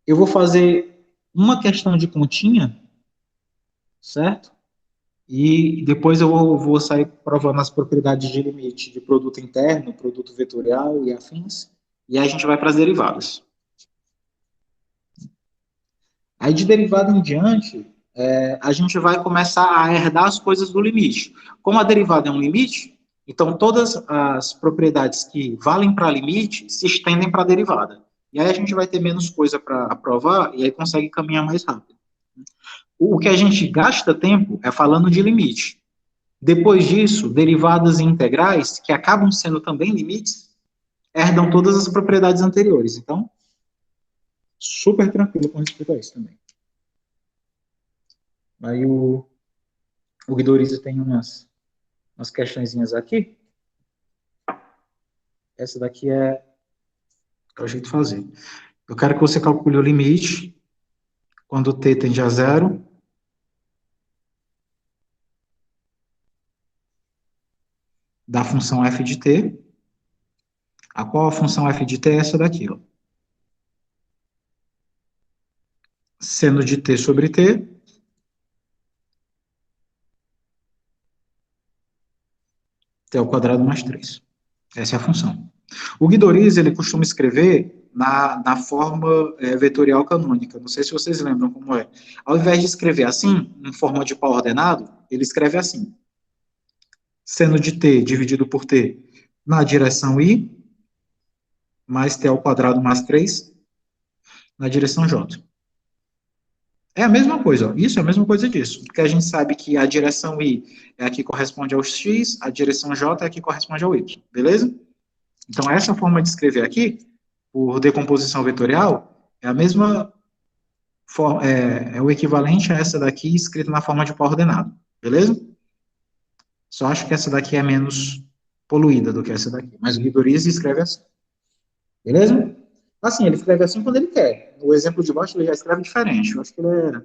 eu vou fazer uma questão de continha, certo? E depois eu vou sair provando as propriedades de limite de produto interno, produto vetorial e afins, e aí a gente vai para as derivadas. Aí de derivada em diante, a gente vai começar a herdar as coisas do limite. Como a derivada é um limite, então todas as propriedades que valem para limite se estendem para a derivada. E aí a gente vai ter menos coisa para provar e aí consegue caminhar mais rápido. O que a gente gasta tempo é falando de limite. Depois disso, derivadas e integrais, que acabam sendo também limites, herdam todas as propriedades anteriores. Então, super tranquilo com respeito a isso também. Aí o Guidoriza tem umas questõezinhas aqui. Essa daqui é o jeito de fazer. Eu quero que você calcule o limite quando t tende a zero da função f de t. A qual a função f de t é essa daqui, ó. Seno de t sobre t t ao quadrado mais 3. Essa é a função. O Guidoriz, ele costuma escrever na forma vetorial canônica. Não sei se vocês lembram como é. Ao invés de escrever assim, em forma de pau ordenado, ele escreve assim. Seno de t dividido por t na direção i, mais t ao quadrado mais 3 na direção j. É a mesma coisa, ó. Isso é a mesma coisa disso, porque a gente sabe que a direção i é a que corresponde ao x, a direção j é a que corresponde ao y, beleza? Então, essa forma de escrever aqui, por decomposição vetorial, é a mesma, é o equivalente a essa daqui escrita na forma de pau ordenado, beleza? Só acho que essa daqui é menos poluída do que essa daqui, mas o Guidoriz escreve assim, beleza? Assim, ele escreve assim quando ele quer. O exemplo de baixo ele já escreve diferente. Eu acho que ele é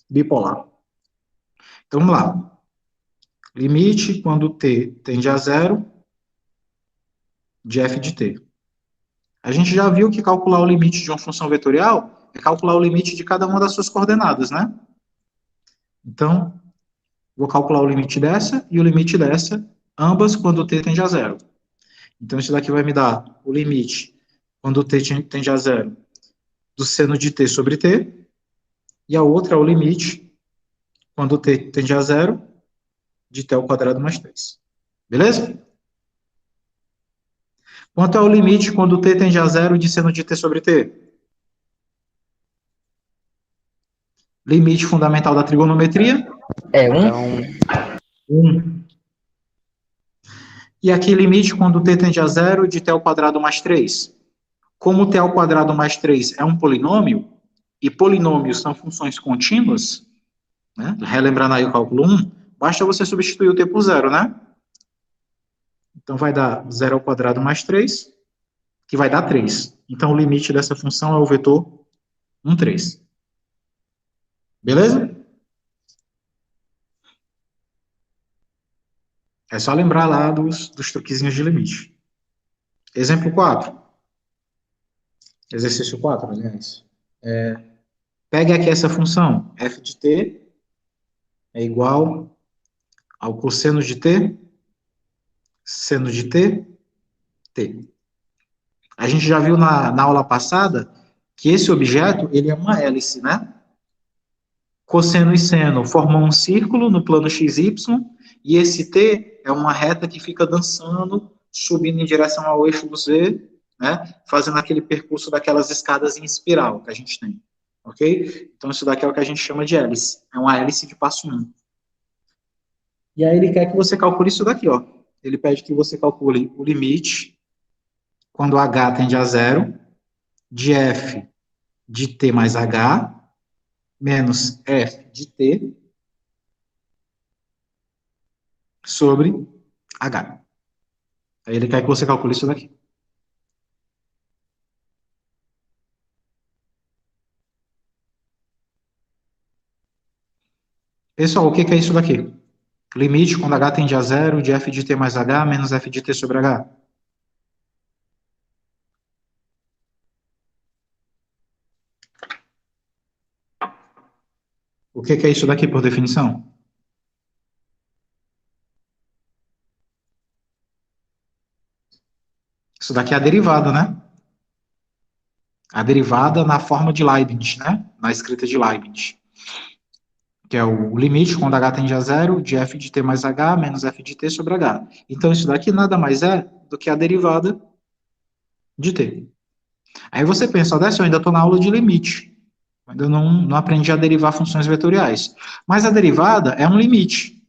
bipolar. Então, vamos lá. Limite quando t tende a zero de f de t. A gente já viu que calcular o limite de uma função vetorial é calcular o limite de cada uma das suas coordenadas, né? Então, vou calcular o limite dessa e o limite dessa, ambas quando t tende a zero. Então, isso daqui vai me dar o limite quando t tende a zero do seno de t sobre t, e a outra é o limite quando t tende a zero de t ao quadrado mais 3. Beleza? Quanto é o limite quando t tende a zero de seno de t sobre t? Limite fundamental da trigonometria? É um? Então, 1. E aqui limite quando t tende a zero de t ao quadrado mais 3. Como t ao quadrado mais 3 é um polinômio, e polinômios são funções contínuas, né? Relembrando aí o cálculo 1, basta você substituir o t por zero, né? Então vai dar 0 ao quadrado mais 3, que vai dar 3. Então o limite dessa função é o vetor 1, 3. Beleza? É só lembrar lá dos truquezinhos de limite. Exemplo 4. Exercício 4, aliás. Pegue aqui essa função. F de t é igual ao cosseno de t, seno de t, t. A gente já viu na aula passada que esse objeto ele é uma hélice, né? Cosseno e seno formam um círculo no plano XY, e esse T é uma reta que fica dançando, subindo em direção ao eixo do Z, né? Fazendo aquele percurso daquelas escadas em espiral que a gente tem. Ok? Então, isso daqui é o que a gente chama de hélice. É uma hélice de passo 1. E aí ele quer que você calcule isso daqui, ó. Ele pede que você calcule o limite, quando h tende a zero, de f de t mais h, menos f de t, sobre h. Aí ele quer que você calcule isso daqui. Pessoal, o que é isso daqui? Limite quando h tende a zero de f de t mais h menos f de t sobre h. O que é isso daqui por definição? Isso daqui é a derivada, né? A derivada na forma de Leibniz, né? Na escrita de Leibniz. Que é o limite quando h tende a zero de f de t mais h menos f de t sobre h. Então, isso daqui nada mais é do que a derivada de t. Aí você pensa, Odécio, eu ainda estou na aula de limite. Ainda não aprendi a derivar funções vetoriais. Mas a derivada é um limite.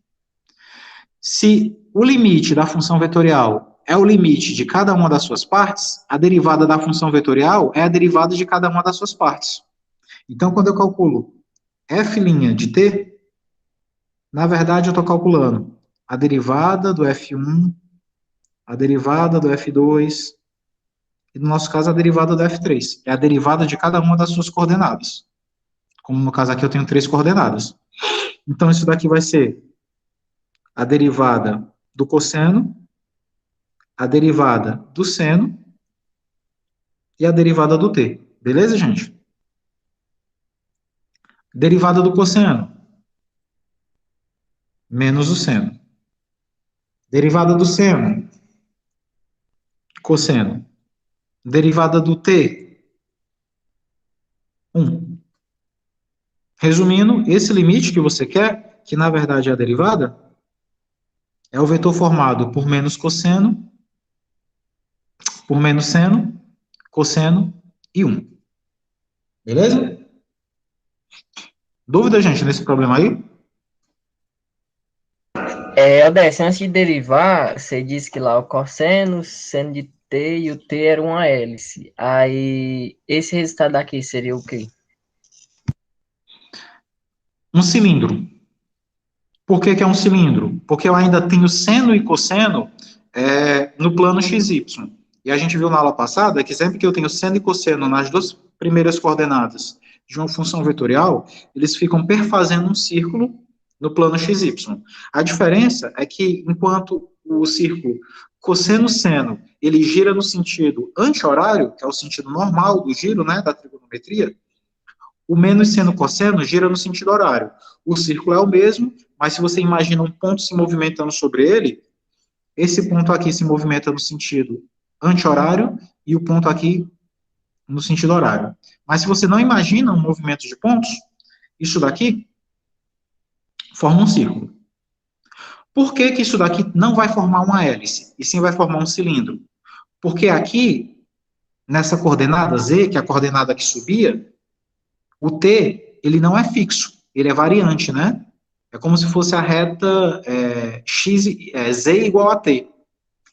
Se o limite da função vetorial é o limite de cada uma das suas partes, a derivada da função vetorial é a derivada de cada uma das suas partes. Então, quando eu calculo f' de t, na verdade eu estou calculando a derivada do f1, a derivada do f2, e no nosso caso a derivada do f3. É a derivada de cada uma das suas coordenadas. Como no caso aqui eu tenho 3 coordenadas. Então, isso daqui vai ser a derivada do cosseno, a derivada do seno e a derivada do t. Beleza, gente? Derivada do cosseno, menos o seno. Derivada do seno, cosseno. Derivada do t, 1. Resumindo, esse limite que você quer, que na verdade é a derivada, é o vetor formado por menos cosseno, por menos seno, cosseno e 1. Beleza? Dúvida, gente, nesse problema aí? Odessa, antes de derivar, você disse que lá o cosseno, seno de t e o t era uma hélice. Aí, esse resultado aqui seria o quê? Um cilindro. Por que é um cilindro? Porque eu ainda tenho seno e cosseno no plano XY. E a gente viu na aula passada que sempre que eu tenho seno e cosseno nas duas primeiras coordenadas de uma função vetorial, eles ficam perfazendo um círculo no plano XY. A diferença é que, enquanto o círculo cosseno-seno, ele gira no sentido anti-horário, que é o sentido normal do giro, né, da trigonometria, o menos seno-cosseno gira no sentido horário. O círculo é o mesmo, mas se você imagina um ponto se movimentando sobre ele, esse ponto aqui se movimenta no sentido anti-horário e o ponto aqui no sentido horário. Mas se você não imagina um movimento de pontos, isso daqui forma um círculo. Por que que isso daqui não vai formar uma hélice, e sim vai formar um cilindro? Porque aqui, nessa coordenada Z, que é a coordenada que subia, o T, ele não é fixo, ele é variante, né? É como se fosse a reta Z igual a T.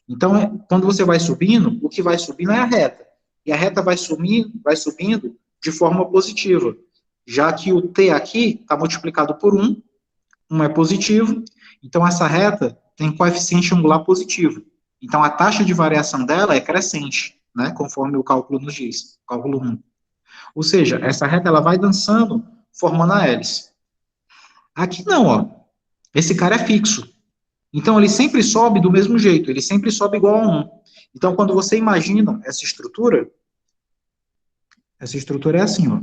Então, quando você vai subindo, o que vai subindo é a reta. E a reta vai subindo de forma positiva, já que o T aqui está multiplicado por 1 é positivo, então essa reta tem coeficiente angular positivo. Então, a taxa de variação dela é crescente, né, conforme o cálculo nos diz, cálculo 1. Ou seja, essa reta ela vai dançando, formando a hélice. Aqui não, ó. Esse cara é fixo. Então, ele sempre sobe do mesmo jeito, ele sempre sobe igual a 1. Então, quando você imagina essa estrutura é assim, ó.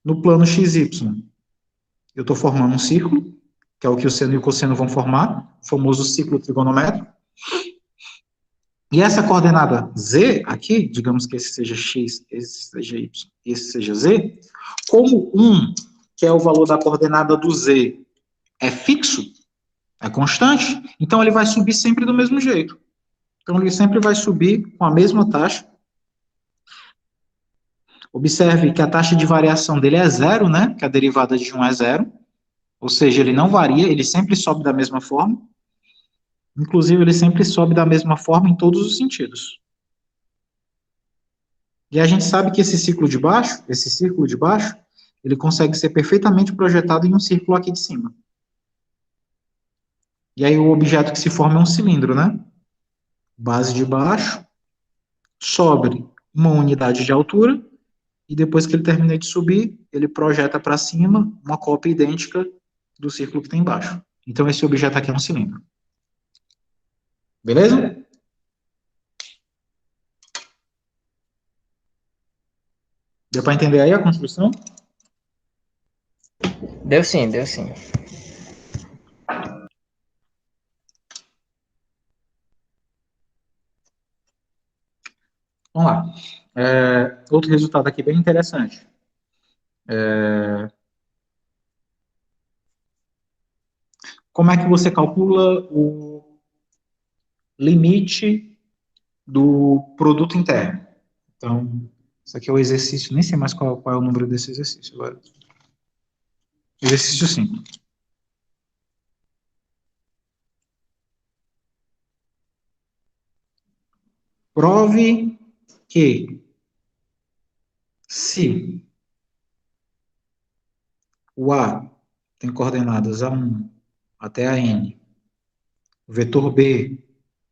No plano XY, eu estou formando um círculo, que é o que o seno e o cosseno vão formar, o famoso ciclo trigonométrico. E essa coordenada Z aqui, digamos que esse seja X, esse seja Y, esse seja Z, como 1, que é o valor da coordenada do Z, é fixo, é constante, então ele vai subir sempre do mesmo jeito. Então ele sempre vai subir com a mesma taxa. Observe que a taxa de variação dele é zero, né? Que a derivada de 1 é zero. Ou seja, ele não varia, ele sempre sobe da mesma forma. Inclusive, ele sempre sobe da mesma forma em todos os sentidos. E a gente sabe que esse círculo de baixo, ele consegue ser perfeitamente projetado em um círculo aqui de cima. E aí o objeto que se forma é um cilindro, né? Base de baixo, sobe uma unidade de altura, e depois que ele termina de subir, ele projeta para cima uma cópia idêntica do círculo que tem embaixo. Então, esse objeto aqui é um cilindro. Beleza? Deu para entender aí a construção? Deu sim, deu sim. Vamos lá. Outro resultado aqui bem interessante. Como é que você calcula o limite do produto interno? Então, isso aqui é o exercício, nem sei mais qual é o número desse exercício agora. Exercício 5. Prove que se o A tem coordenadas A1 até a N, o vetor B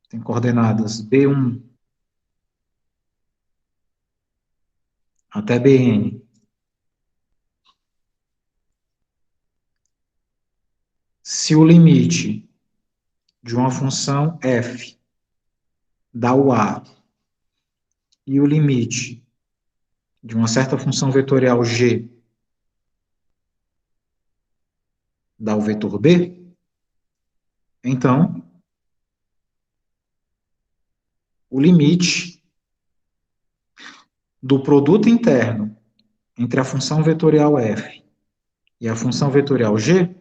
tem coordenadas B1 até Bn, se o limite de uma função f dá o A e o limite de uma certa função vetorial g dá o vetor B, então o limite do produto interno entre a função vetorial f e a função vetorial g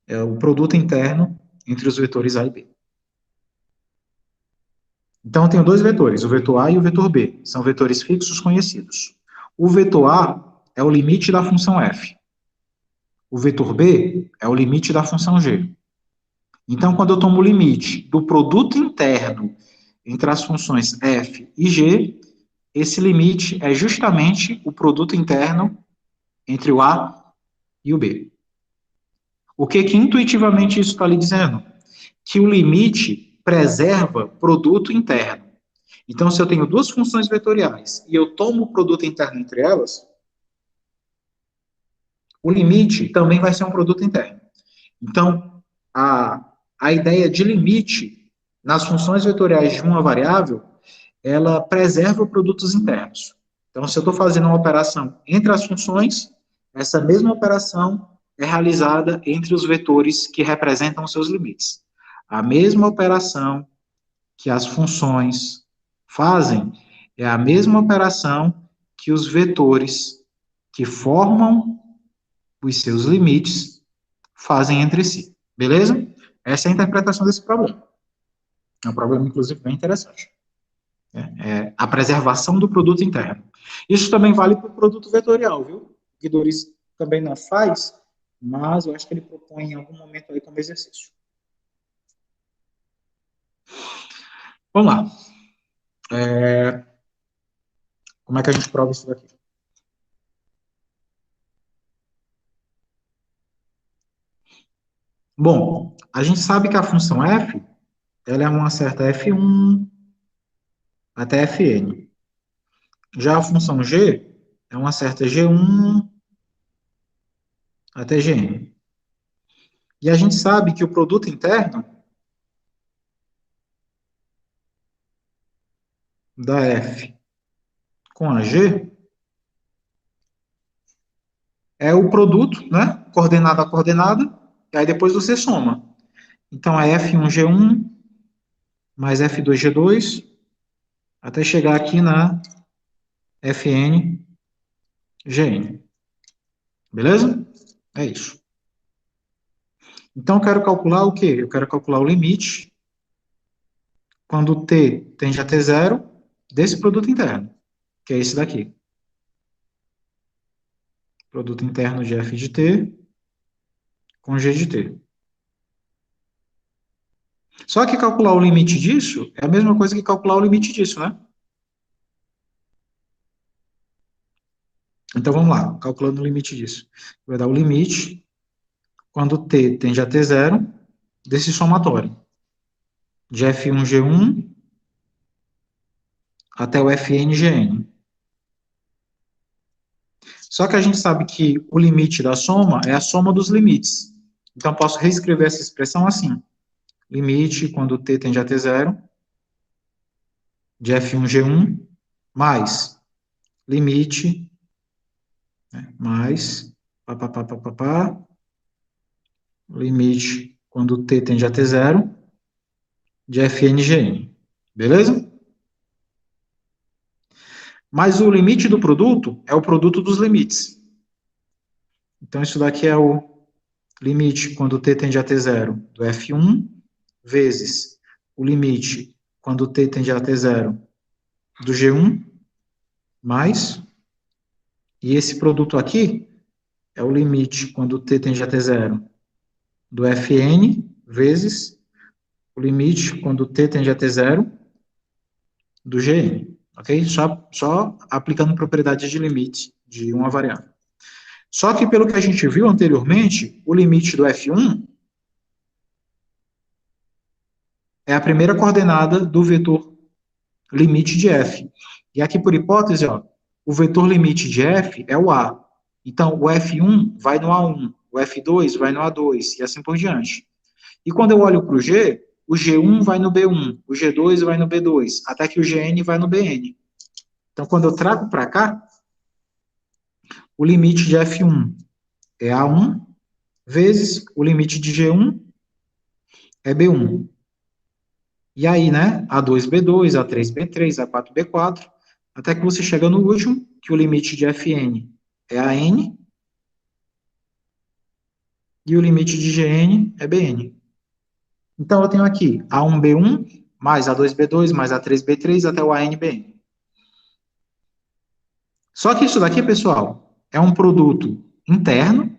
é o produto interno entre os vetores A e B. Então, eu tenho dois vetores, o vetor A e o vetor B. São vetores fixos conhecidos. O vetor A é o limite da função f. O vetor B é o limite da função g. Então, quando eu tomo o limite do produto interno entre as funções f e g, esse limite é justamente o produto interno entre o A e o B. O que intuitivamente isso está lhe dizendo? Que o limite preserva produto interno. Então, se eu tenho duas funções vetoriais e eu tomo o produto interno entre elas, o limite também vai ser um produto interno. Então, a ideia de limite nas funções vetoriais de uma variável, ela preserva produtos internos. Então, se eu estou fazendo uma operação entre as funções, essa mesma operação é realizada entre os vetores que representam os seus limites. A mesma operação que as funções fazem é a mesma operação que os vetores que formam os seus limites fazem entre si. Beleza? Essa é a interpretação desse problema. É um problema, inclusive, bem interessante. É a preservação do produto interno. Isso também vale para o produto vetorial, viu? O Guidoriz também não faz, mas eu acho que ele propõe em algum momento aí como exercício. Vamos lá. Como é que a gente prova isso daqui? Bom, a gente sabe que a função f, ela é uma certa f1 até fn. Já a função g é uma certa g1 até gn. E a gente sabe que o produto interno da f com a g é o produto, né? Coordenada a coordenada, e aí depois você soma. Então, é F1G1 mais F2G2, até chegar aqui na FNGN. Beleza? É isso. Então, eu quero calcular o quê? Eu quero calcular o limite quando t tende a t0 desse produto interno, que é esse daqui. Produto interno de f de t com g de t. Só que calcular o limite disso é a mesma coisa que calcular o limite disso, né? Então, vamos lá, calculando o limite disso. Vai dar o limite quando t tende a t0 desse somatório. De F1G1 até o FNGN. Só que a gente sabe que o limite da soma é a soma dos limites. Então, posso reescrever essa expressão assim. Limite, quando t tende a t0, de F1G1, mais limite, né, mais, limite, quando t tende a t0, de FNGN. Beleza? Mas o limite do produto é o produto dos limites. Então, isso daqui é o limite quando t tende a t0 do F1, vezes o limite quando t tende a t0 do G1, mais, e esse produto aqui é o limite quando t tende a t0 do Fn, vezes o limite quando t tende a t0 do Gn. Ok? Só aplicando propriedades de limite de uma variável. Só que, pelo que a gente viu anteriormente, o limite do F1 é a primeira coordenada do vetor limite de f. E aqui, por hipótese, ó, o vetor limite de f é o a. Então, o f1 vai no a1, o f2 vai no a2, e assim por diante. E quando eu olho para o g1 vai no b1, o g2 vai no b2, até que o gn vai no bn. Então, quando eu trago para cá, o limite de f1 é a1, vezes o limite de g1 é b1. E aí, né, A2B2, A3B3, A4B4, até que você chega no último, que o limite de Fn é AN, e o limite de Gn é Bn. Então, eu tenho aqui A1B1, mais A2B2, mais A3B3, até o ANBn. Só que isso daqui, pessoal, é um produto interno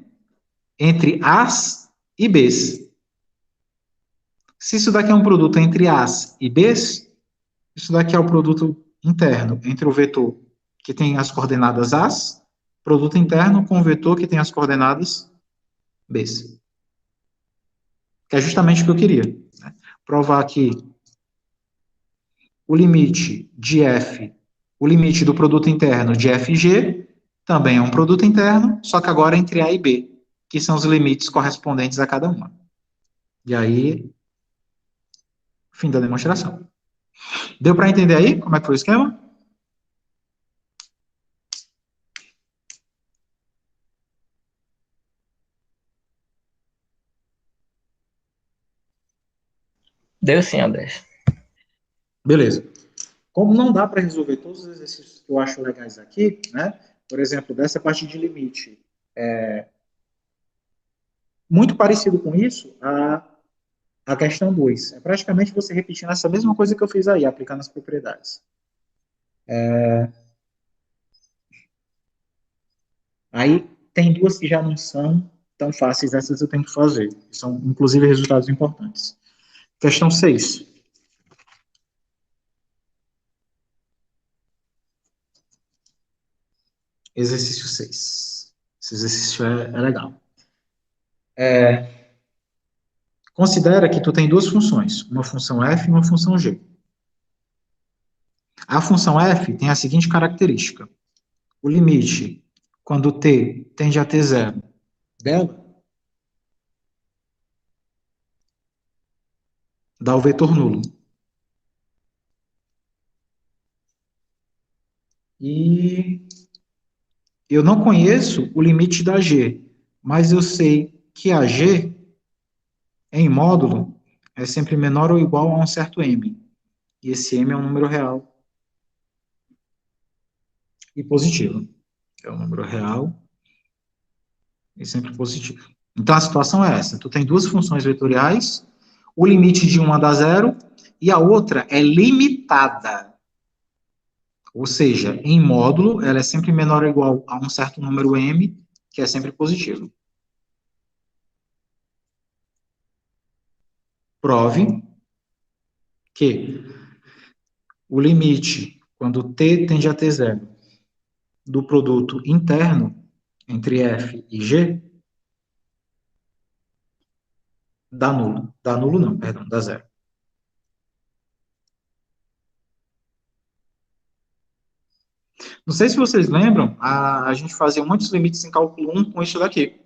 entre As e Bs. Se isso daqui é um produto entre As e Bs, isso daqui é o produto interno entre o vetor que tem as coordenadas As, produto interno com o vetor que tem as coordenadas Bs. Que é justamente o que eu queria. Né? Provar que o limite de F, o limite do produto interno de F e G, também é um produto interno, só que agora entre A e B, que são os limites correspondentes a cada uma. E aí, fim da demonstração. Deu para entender aí como é que foi o esquema? Deu sim, André. Beleza. Como não dá para resolver todos os exercícios que eu acho legais aqui, né? Por exemplo, dessa parte de limite, muito parecido com isso, a questão 2. É praticamente você repetindo essa mesma coisa que eu fiz aí, aplicando as propriedades. Aí tem duas que já não são tão fáceis, essas eu tenho que fazer. São, inclusive, resultados importantes. Questão 6. Exercício 6. Esse exercício é legal. Considera que tu tem duas funções, uma função f e uma função g. A função f tem a seguinte característica. O limite, quando t tende a t0 dela, dá o vetor nulo. E eu não conheço o limite da g, mas eu sei que a g, em módulo, é sempre menor ou igual a um certo m. E esse m é um número real e positivo. É um número real e sempre positivo. Então, a situação é essa. Tu tem duas funções vetoriais, o limite de uma dá zero, e a outra é limitada. Ou seja, em módulo, ela é sempre menor ou igual a um certo número m, que é sempre positivo. Prove que o limite, quando t tende a t zero, do produto interno entre f e g, dá nulo. Dá nulo não, perdão, dá zero. Não sei se vocês lembram, a gente fazia muitos limites em cálculo 1 com isso daqui.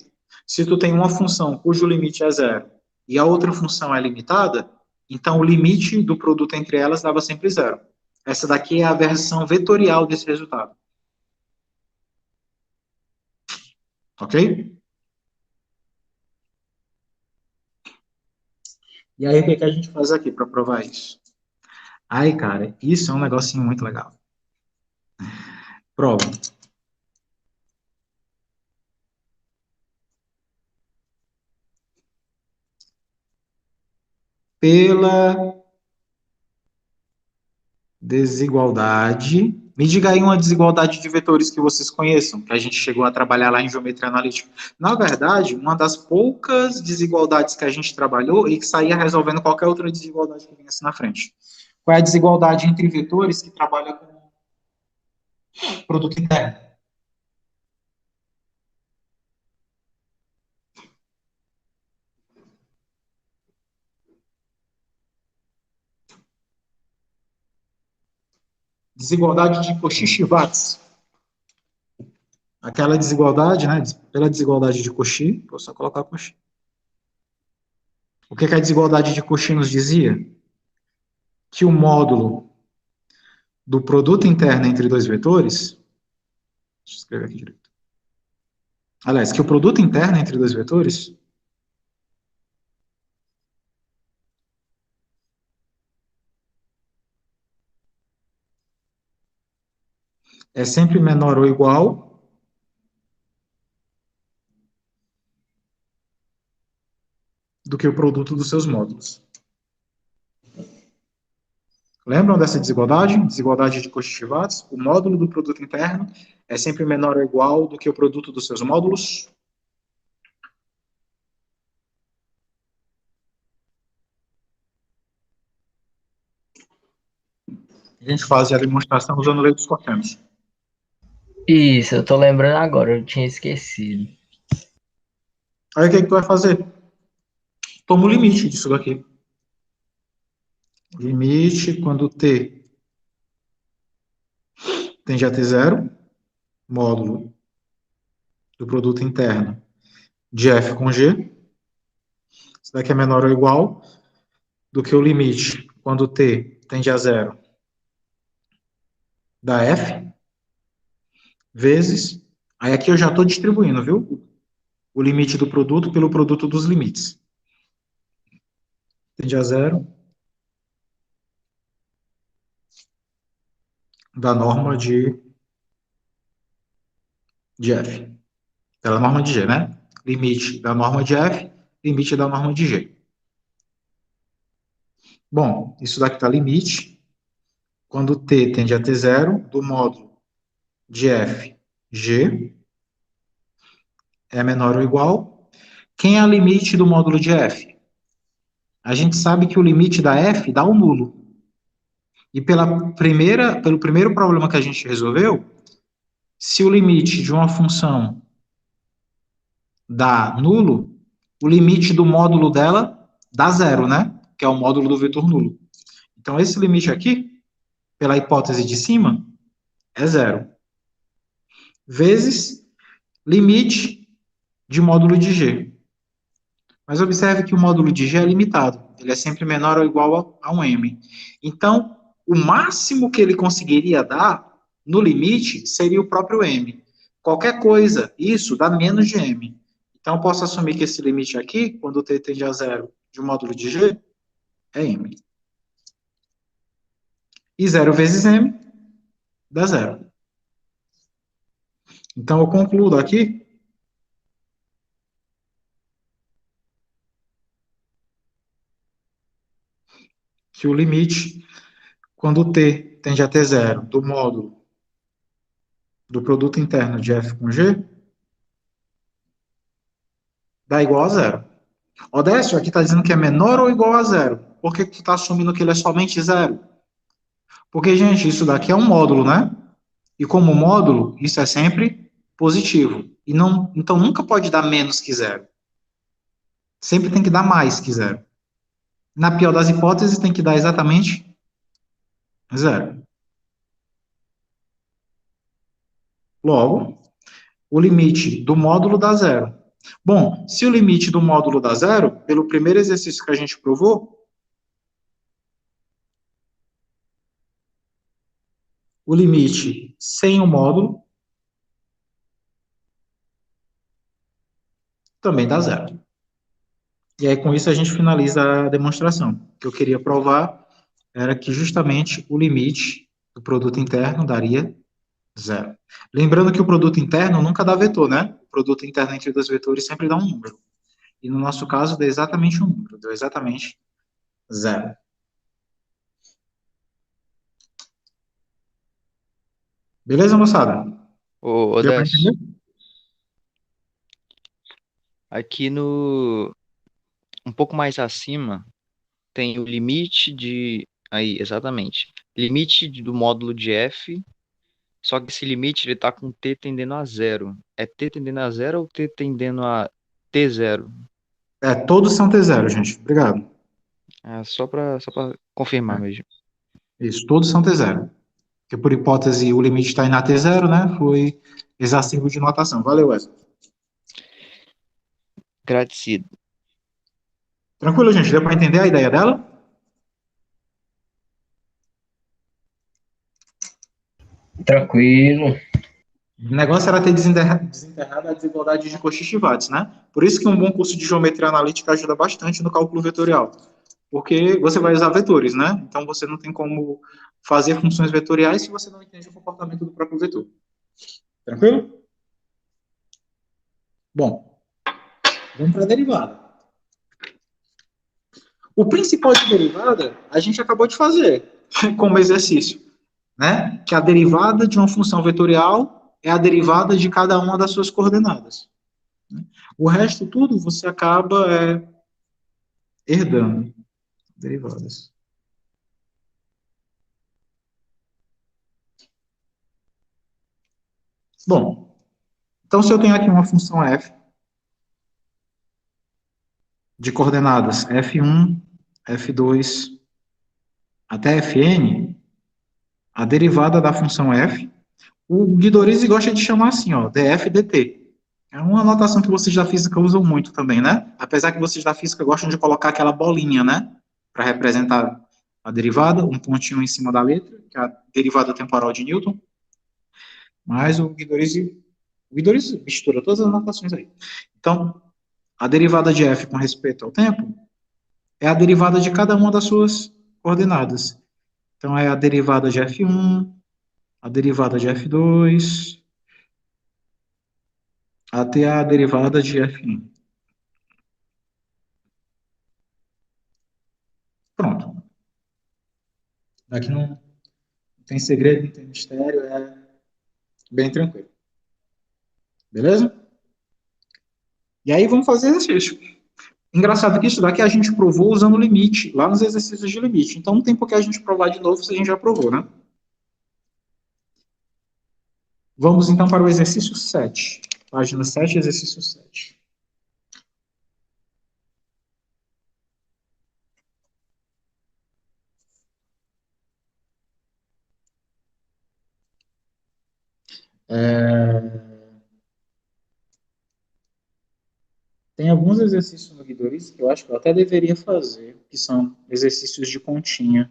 Se tu tem uma função cujo limite é zero e a outra função é limitada, então o limite do produto entre elas dava sempre zero. Essa daqui é a versão vetorial desse resultado. Ok? E aí, o que, que a gente faz aqui para provar isso? Aí, cara, isso é um negocinho muito legal. Prova. Pela desigualdade. Me diga aí uma desigualdade de vetores que vocês conheçam, que a gente chegou a trabalhar lá em geometria analítica. Na verdade, uma das poucas desigualdades que a gente trabalhou e que saía resolvendo qualquer outra desigualdade que viesse na frente. Qual é a desigualdade entre vetores que trabalha com produto interno? Desigualdade de Cauchy-Schwarz. Aquela desigualdade, né? Pela desigualdade de Cauchy, vou só colocar Cauchy. O que, que a desigualdade de Cauchy nos dizia? Que o módulo do produto interno entre dois vetores, deixa eu escrever aqui direito. Aliás, que o produto interno entre dois vetores é sempre menor ou igual do que o produto dos seus módulos. Lembram dessa desigualdade? Desigualdade de Cauchy-Schwarz? O módulo do produto interno é sempre menor ou igual do que o produto dos seus módulos? A gente faz a demonstração usando lei dos cossenos. Isso, eu tô lembrando agora, eu tinha esquecido. Aí o que, que tu vai fazer? Toma o limite disso daqui. Limite quando t tende a ter zero, módulo do produto interno de f com g. Isso daqui é menor ou igual do que o limite, quando t tende a zero, da f, vezes, aí aqui eu já estou distribuindo, viu? O limite do produto pelo produto dos limites. Tende a zero, da norma de f. Pela norma de g, né? Limite da norma de f, limite da norma de g. Bom, isso daqui está limite. Quando t tende a ter zero, do módulo de f, g, é menor ou igual. Quem é o limite do módulo de f? A gente sabe que o limite da f dá o nulo. E pelo primeiro problema que a gente resolveu, se o limite de uma função dá nulo, o limite do módulo dela dá zero, né? Que é o módulo do vetor nulo. Então, esse limite aqui, pela hipótese de cima, é zero. Vezes limite de módulo de g. Mas observe que o módulo de g é limitado. Ele é sempre menor ou igual a um m. Então, o máximo que ele conseguiria dar, no limite, seria o próprio m. Qualquer coisa, isso dá menos de m. Então, eu posso assumir que esse limite aqui, quando t tende a zero de um módulo de g, é m. E 0 vezes m dá zero. Então, eu concluo aqui que o limite, quando t tende a ter zero do módulo do produto interno de f com g, dá igual a zero. Odécio, aqui está dizendo que é menor ou igual a zero. Por que tu está assumindo que ele é somente zero? Porque, gente, isso daqui é um módulo, né? E como módulo, isso é sempre positivo. E não, então nunca pode dar menos que zero. Sempre tem que dar mais que zero. Na pior das hipóteses, tem que dar exatamente zero. Logo, o limite do módulo dá zero. Bom, se o limite do módulo dá zero, pelo primeiro exercício que a gente provou, o limite sem o módulo também dá zero. E aí, com isso, a gente finaliza a demonstração. O que eu queria provar era que justamente o limite do produto interno daria zero. Lembrando que o produto interno nunca dá vetor, né? O produto interno entre dois vetores sempre dá um número. E no nosso caso, deu exatamente um número, deu exatamente zero. Beleza, moçada? Ô, Deu para Décio, entender? aqui no um pouco mais acima tem o limite de aí, exatamente. Do módulo de f, só que esse limite ele tá com t tendendo a zero. É t tendendo a zero ou t tendendo a t zero? É, todos são T0, gente. Obrigado. É só para confirmar mesmo. Isso, todos são T0. Porque, por hipótese, o limite está em na T0, né? Foi exercício de notação. Valeu, Wesley. Agradecido. Tranquilo, gente? Deu para entender a ideia dela? Tranquilo. O negócio era ter desenterrado a desigualdade de Cauchy-Schwarz, né? Por isso que um bom curso de geometria analítica ajuda bastante no cálculo vetorial. Porque você vai usar vetores, né? Então você não tem como fazer funções vetoriais se você não entende o comportamento do próprio vetor. Tranquilo? Bom, vamos para a derivada. O principal de derivada a gente acabou de fazer como exercício, né? Que a derivada de uma função vetorial é a derivada de cada uma das suas coordenadas. O resto tudo você acaba herdando. Derivadas. Bom, então se eu tenho aqui uma função f de coordenadas f1, f2 até fn, a derivada da função f, O Guidorizzi gosta de chamar assim, ó, df dt. É uma anotação que vocês da física usam muito também, né? Apesar que vocês da física gostam de colocar aquela bolinha, né? Para representar a derivada, um pontinho em cima da letra, que é a derivada temporal de Newton. Mas o Guidorizzi mistura todas as anotações aí. Então, a derivada de f com respeito ao tempo é a derivada de cada uma das suas coordenadas. Então, é a derivada de f1, a derivada de f2, até a derivada de f1. Pronto. Aqui não tem segredo, não tem mistério, é bem tranquilo. Beleza? E aí vamos fazer exercício. Engraçado que isso daqui a gente provou usando limite, lá nos exercícios de limite. Então não tem por que a gente provar de novo se a gente já provou, né? Vamos então para o exercício 7. Página 7, exercício 7. Tem alguns exercícios no Guidorizzi que eu acho que eu até deveria fazer, que são exercícios de continha.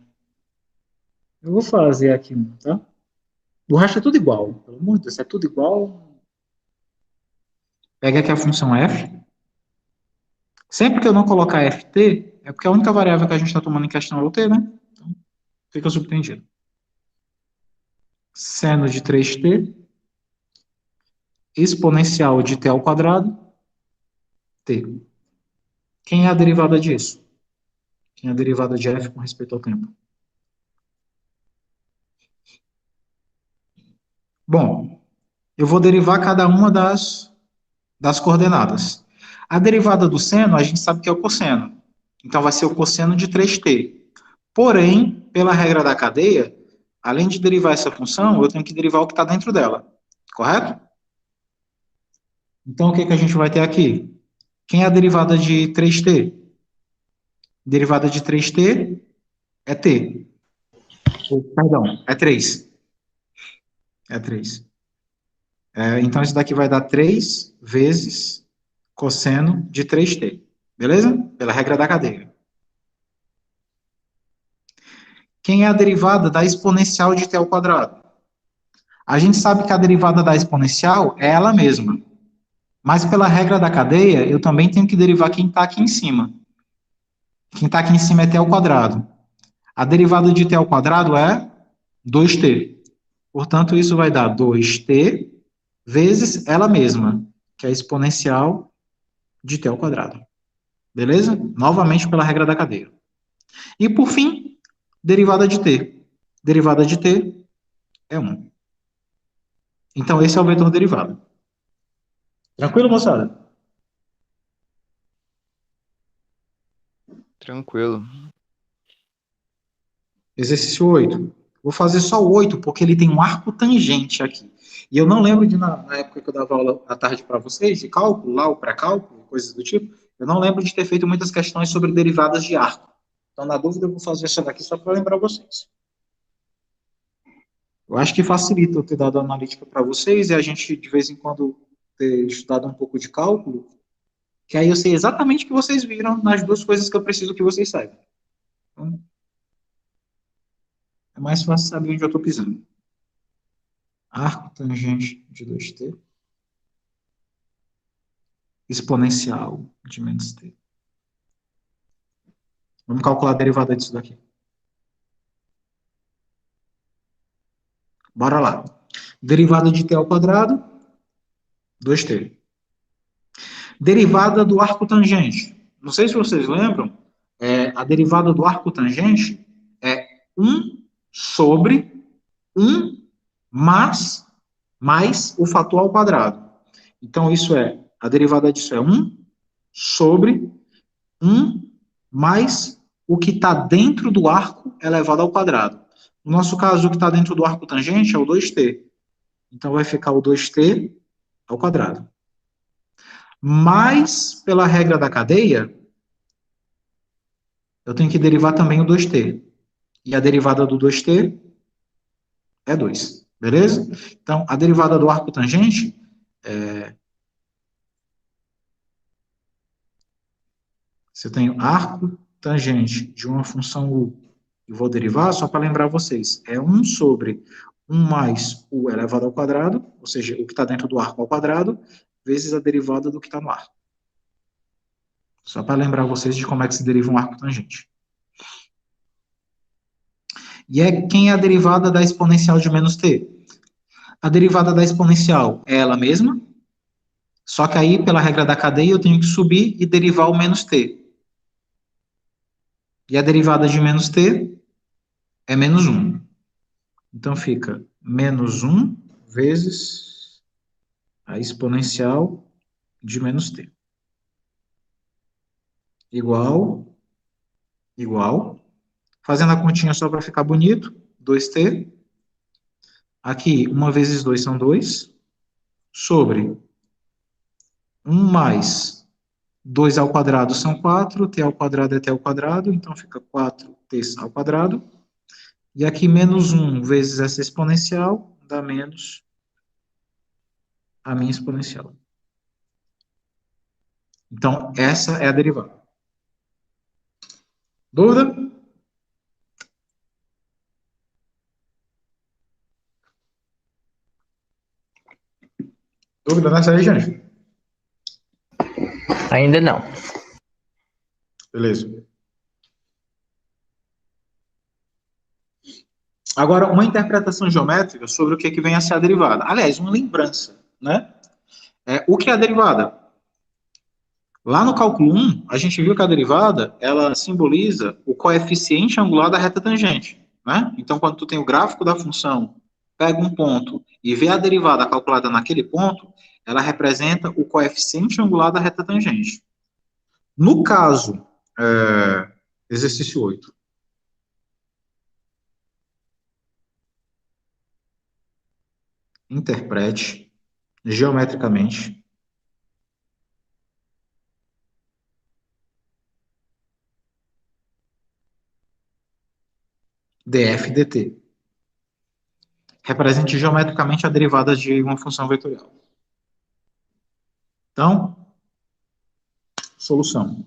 Eu vou fazer aqui um, tá? O resto é tudo igual. Pelo amor de Deus, é tudo igual. Pega aqui a função f. Sempre que eu não colocar ft, é porque a única variável que a gente está tomando em questão é o t, né? Então, fica subentendido. Seno de 3t, exponencial de t ao quadrado, t. Quem é a derivada disso? Quem é a derivada de f com respeito ao tempo? Bom, eu vou derivar cada uma das coordenadas. A derivada do seno, a gente sabe que é o cosseno. Então, vai ser o cosseno de 3t. Porém, pela regra da cadeia, além de derivar essa função, eu tenho que derivar o que está dentro dela. Correto? Então, o que, que a gente vai ter aqui? Quem é a derivada de 3t? Derivada de 3t é t. Perdão, é 3. É 3. Então, isso daqui vai dar 3 vezes cosseno de 3t. Beleza? Pela regra da cadeia. Quem é a derivada da exponencial de t ao quadrado? A gente sabe que a derivada da exponencial é ela mesma. Mas pela regra da cadeia, eu também tenho que derivar quem está aqui em cima. Quem está aqui em cima é t ao quadrado. A derivada de t ao quadrado é 2t. Portanto, isso vai dar 2t vezes ela mesma, que é a exponencial de t ao quadrado. Beleza? Novamente pela regra da cadeia. E, por fim, derivada de t. Derivada de t é 1. Então, esse é o vetor derivado. Tranquilo, moçada? Tranquilo. Exercício 8. Vou fazer só o 8, porque ele tem um arco tangente aqui. E eu não lembro de, na época que eu dava aula à tarde para vocês, de cálculo, lá, o pré-cálculo, coisas do tipo, eu não lembro de ter feito muitas questões sobre derivadas de arco. Então, na dúvida, eu vou fazer essa daqui só para lembrar vocês. Eu acho que facilita eu ter dado a analítica para vocês e a gente, de vez em quando, ter estudado um pouco de cálculo, que aí eu sei exatamente o que vocês viram nas duas coisas que eu preciso que vocês saibam. Então, é mais fácil saber onde eu estou pisando. Arco tangente de 2t. Exponencial de menos t. Vamos calcular a derivada disso daqui. Bora lá. Derivada de t ao quadrado, 2t. Derivada do arco tangente. Não sei se vocês lembram, a derivada do arco tangente é 1 sobre 1 mais o fator ao quadrado. Então, a derivada disso é 1 sobre 1 mais o que está dentro do arco elevado ao quadrado. No nosso caso, o que está dentro do arco tangente é o 2t. Então, vai ficar o 2t ao quadrado. Mas, pela regra da cadeia, eu tenho que derivar também o 2t. E a derivada do 2t é 2. Beleza? Então, a derivada do arco tangente se eu tenho arco tangente de uma função u e vou derivar, só para lembrar vocês, é 1 sobre 1 mais u elevado ao quadrado, ou seja, o que está dentro do arco ao quadrado, vezes a derivada do que está no arco. Só para lembrar vocês de como é que se deriva um arco tangente. E quem é a derivada da exponencial de menos t? A derivada da exponencial é ela mesma, só que aí, pela regra da cadeia, eu tenho que subir e derivar o menos t. E a derivada de menos t é menos 1. Então, fica menos 1 vezes a exponencial de menos t. Igual. Fazendo a continha só para ficar bonito, 2t. Aqui, 1 vezes 2 são 2. Sobre 1 mais 2 ao quadrado são 4, t ao quadrado é t ao quadrado, então fica 4t ao quadrado. E aqui, menos 1 vezes essa exponencial dá menos a minha exponencial. Então, essa é a derivada. Dúvida? Dúvida nessa aí, gente? Ainda não. Beleza. Agora, uma interpretação geométrica sobre o que vem a ser a derivada. Aliás, uma lembrança, né? O que é a derivada? Lá no cálculo 1, a gente viu que a derivada, ela simboliza o coeficiente angular da reta tangente, né? Então, quando tu tem o gráfico da função, pega um ponto e vê a derivada calculada naquele ponto, ela representa o coeficiente angular da reta tangente. No caso, exercício 8, interprete geometricamente df dt. Represente geometricamente a derivada de uma função vetorial. Então, solução.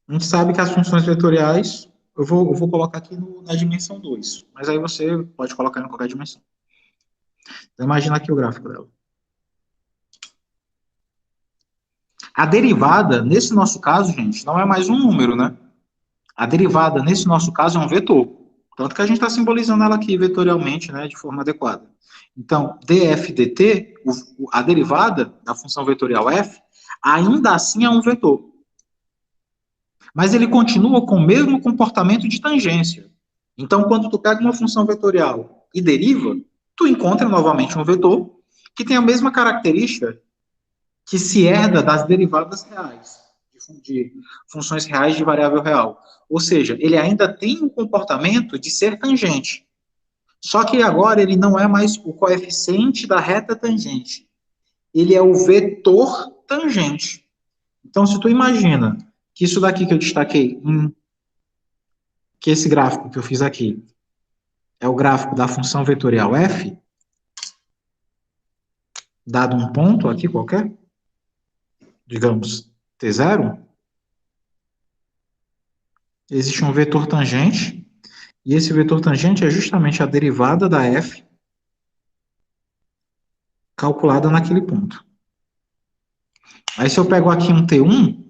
A gente sabe que as funções vetoriais, eu vou colocar aqui na dimensão 2, mas aí você pode colocar em qualquer dimensão. Então, imagina aqui o gráfico dela. A derivada, nesse nosso caso, gente, não é mais um número, né? A derivada, nesse nosso caso, é um vetor. Tanto que a gente está simbolizando ela aqui vetorialmente, né, de forma adequada. Então, df dt, a derivada da função vetorial f, ainda assim é um vetor. Mas ele continua com o mesmo comportamento de tangência. Então, quando tu pega uma função vetorial e deriva, tu encontra novamente um vetor que tem a mesma característica que se herda das derivadas reais, de funções reais de variável real. Ou seja, ele ainda tem o comportamento de ser tangente. Só que agora ele não é mais o coeficiente da reta tangente. Ele é o vetor tangente. Então, se tu imagina que isso daqui que eu destaquei, que esse gráfico que eu fiz aqui, é o gráfico da função vetorial f, dado um ponto aqui qualquer, digamos t0, existe um vetor tangente, e esse vetor tangente é justamente a derivada da f calculada naquele ponto. Aí se eu pego aqui um t1,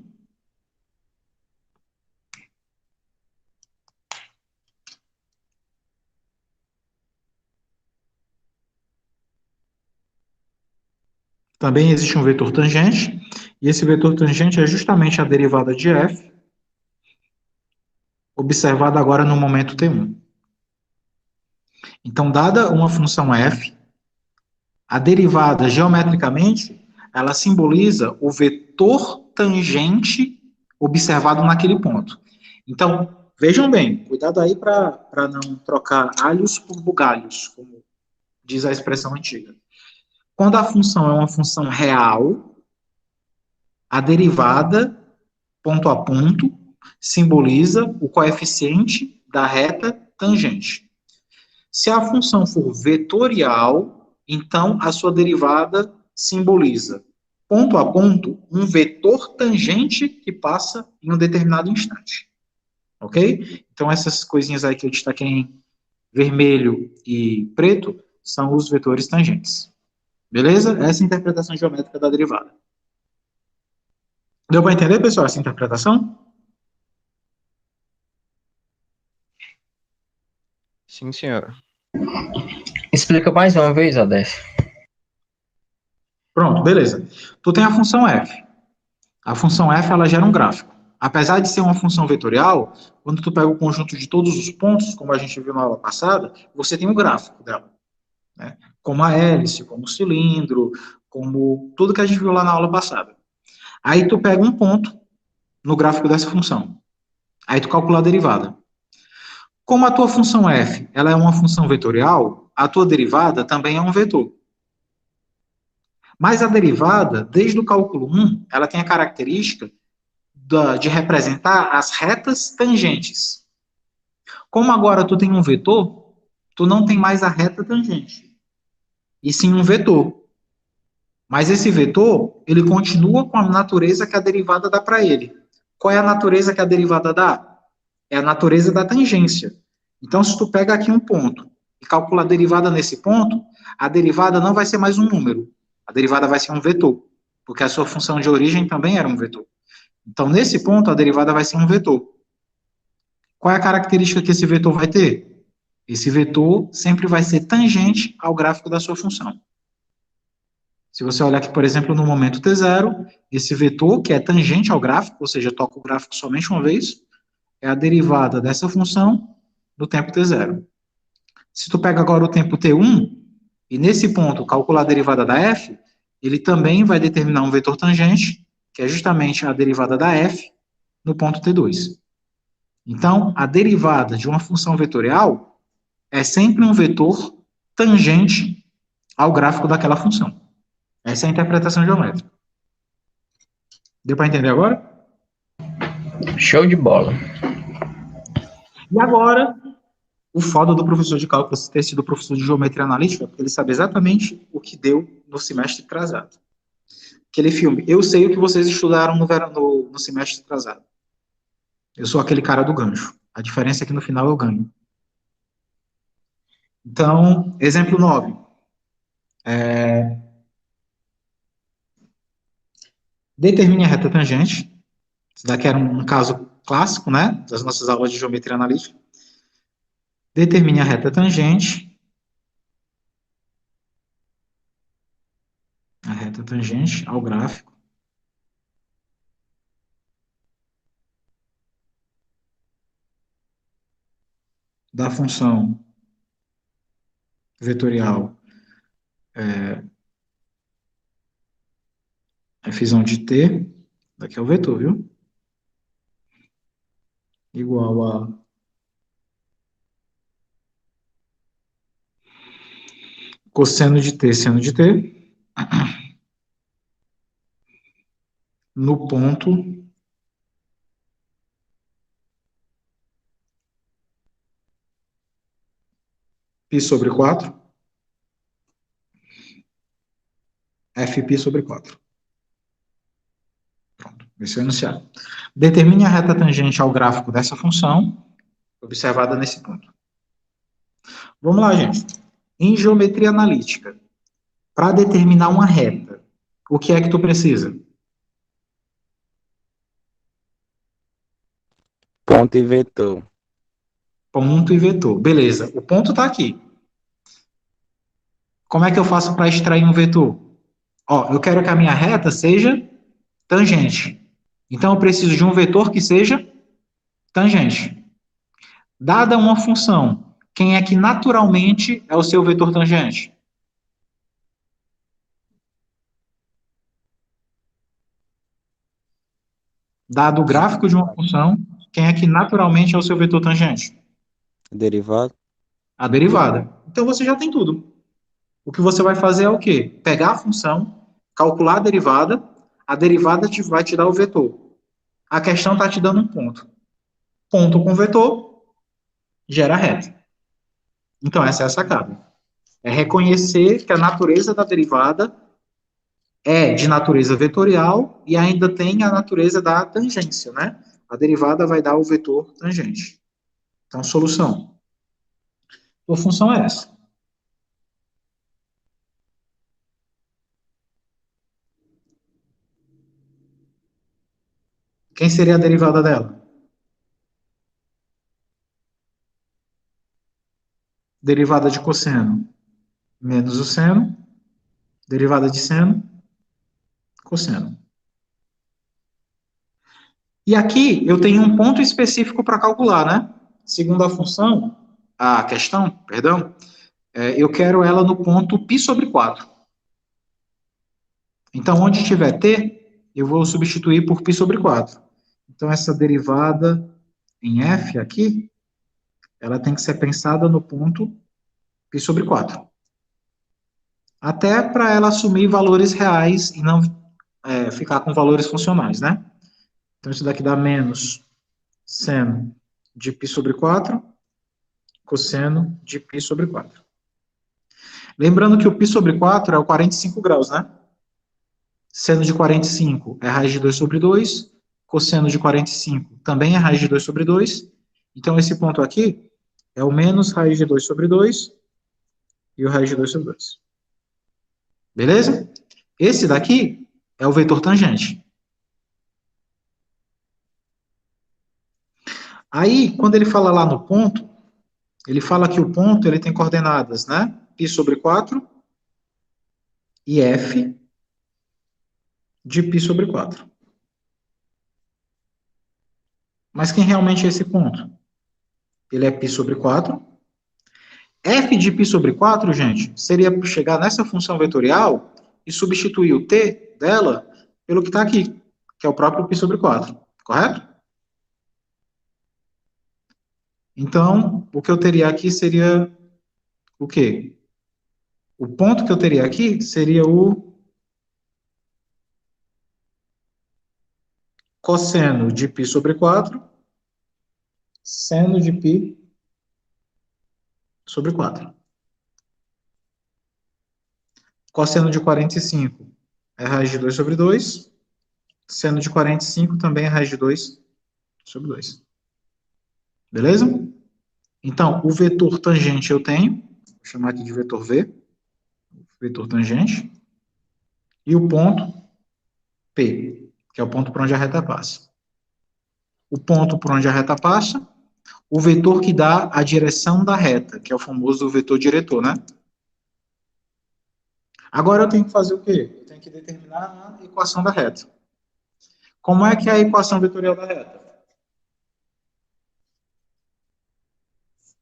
também existe um vetor tangente, e esse vetor tangente é justamente a derivada de f, observada agora no momento t1. Então, dada uma função f, a derivada, geometricamente, ela simboliza o vetor tangente observado naquele ponto. Então, vejam bem, cuidado aí para não trocar alhos por bugalhos, como diz a expressão antiga. Quando a função é uma função real, a derivada, ponto a ponto, simboliza o coeficiente da reta tangente. Se a função for vetorial, então a sua derivada simboliza, ponto a ponto, um vetor tangente que passa em um determinado instante. Ok? Então, essas coisinhas aí que eu destaquei em vermelho e preto são os vetores tangentes. Beleza? Essa é a interpretação geométrica da derivada. Deu para entender, pessoal, essa interpretação? Sim, senhor. Explica mais uma vez, Odécio. Pronto, beleza. Tu tem a função f. A função f, ela gera um gráfico. Apesar de ser uma função vetorial, quando tu pega o conjunto de todos os pontos, como a gente viu na aula passada, você tem um gráfico dela, né? Como a hélice, como o cilindro, como tudo que a gente viu lá na aula passada. Aí tu pega um ponto no gráfico dessa função. Aí tu calcula a derivada. Como a tua função f, ela é uma função vetorial, a tua derivada também é um vetor. Mas a derivada, desde o cálculo 1, ela tem a característica de representar as retas tangentes. Como agora tu tem um vetor, tu não tem mais a reta tangente, e sim um vetor. Mas esse vetor, ele continua com a natureza que a derivada dá para ele. Qual é a natureza que a derivada dá? É a natureza da tangência. Então, se tu pega aqui um ponto e calcula a derivada nesse ponto, a derivada não vai ser mais um número. A derivada vai ser um vetor, porque a sua função de origem também era um vetor. Então, nesse ponto, a derivada vai ser um vetor. Qual é a característica que esse vetor vai ter? Esse vetor sempre vai ser tangente ao gráfico da sua função. Se você olhar aqui, por exemplo, no momento t0, esse vetor, que é tangente ao gráfico, ou seja, toca o gráfico somente uma vez, é a derivada dessa função no tempo t0. Se tu pega agora o tempo t1, e nesse ponto calcular a derivada da f, ele também vai determinar um vetor tangente, que é justamente a derivada da f no ponto t2. Então, a derivada de uma função vetorial é sempre um vetor tangente ao gráfico daquela função. Essa é a interpretação geométrica. Deu para entender agora? Show de bola. E agora, o foda do professor de cálculo ter sido professor de geometria analítica, porque ele sabe exatamente o que deu no semestre atrasado. Aquele filme, eu sei o que vocês estudaram no semestre atrasado. Eu sou aquele cara do gancho. A diferença é que no final eu ganho. Então, exemplo 9. Determine a reta tangente. Isso daqui era um caso clássico, né, das nossas aulas de geometria analítica. Determine a reta tangente. A reta tangente ao gráfico da função vetorial fzão de t, daqui é o vetor, viu? Igual a cosseno de t, seno de t, no ponto π sobre 4, fπ sobre 4. Pronto, esse é o enunciado. Determine a reta tangente ao gráfico dessa função, observada nesse ponto. Vamos lá, gente. Em geometria analítica, para determinar uma reta, o que é que tu precisa? Ponto e vetor. Ponto e vetor. Beleza, o ponto está aqui. Como é que eu faço para extrair um vetor? Ó, eu quero que a minha reta seja tangente. Então, eu preciso de um vetor que seja tangente. Dada uma função, quem é que naturalmente é o seu vetor tangente? Dado o gráfico de uma função, quem é que naturalmente é o seu vetor tangente? Derivado. A derivada. Então, você já tem tudo. O que você vai fazer é o quê? Pegar a função, calcular a derivada vai te dar o vetor. A questão está te dando um ponto. Ponto com vetor gera reta. Então, essa é a sacada. É reconhecer que a natureza da derivada é de natureza vetorial e ainda tem a natureza da tangência, né? A derivada vai dar o vetor tangente. Então, solução. A função é essa. Quem seria a derivada dela? Derivada de cosseno menos o seno, derivada de seno, cosseno. E aqui eu tenho um ponto específico para calcular, né? Segundo a questão, perdão, eu quero ela no ponto π sobre 4. Então, onde tiver t, eu vou substituir por π sobre 4. Então, essa derivada em f aqui, ela tem que ser pensada no ponto π sobre 4. Até para ela assumir valores reais e não ficar com valores funcionais, né? Então, isso daqui dá menos seno de π sobre 4, cosseno de π sobre 4. Lembrando que o π sobre 4 é o 45 graus, né? Seno de 45 é raiz de 2 sobre 2, cosseno de 45 também é raiz de 2 sobre 2. Então, esse ponto aqui é o menos raiz de 2 sobre 2 e o raiz de 2 sobre 2. Beleza? Esse daqui é o vetor tangente. Aí, quando ele fala lá no ponto, ele fala que o ponto ele tem coordenadas, né? π sobre 4 e f de π sobre 4. Mas quem realmente é esse ponto? Ele é π sobre 4. F de π sobre 4, gente, seria chegar nessa função vetorial e substituir o t dela pelo que está aqui, que é o próprio π sobre 4. Correto? Então, o que eu teria aqui seria o quê? O ponto que eu teria aqui seria o cosseno de π sobre 4, seno de π sobre 4. Cosseno de 45 é raiz de 2 sobre 2. Seno de 45 também é raiz de 2 sobre 2. Beleza? Então, o vetor tangente eu tenho, vou chamar aqui de vetor V, vetor tangente, e o ponto P, que é o ponto por onde a reta passa. O ponto por onde a reta passa, o vetor que dá a direção da reta, que é o famoso vetor diretor, né? Agora eu tenho que fazer o quê? Eu tenho que determinar a equação da reta. Como é que é a equação vetorial da reta?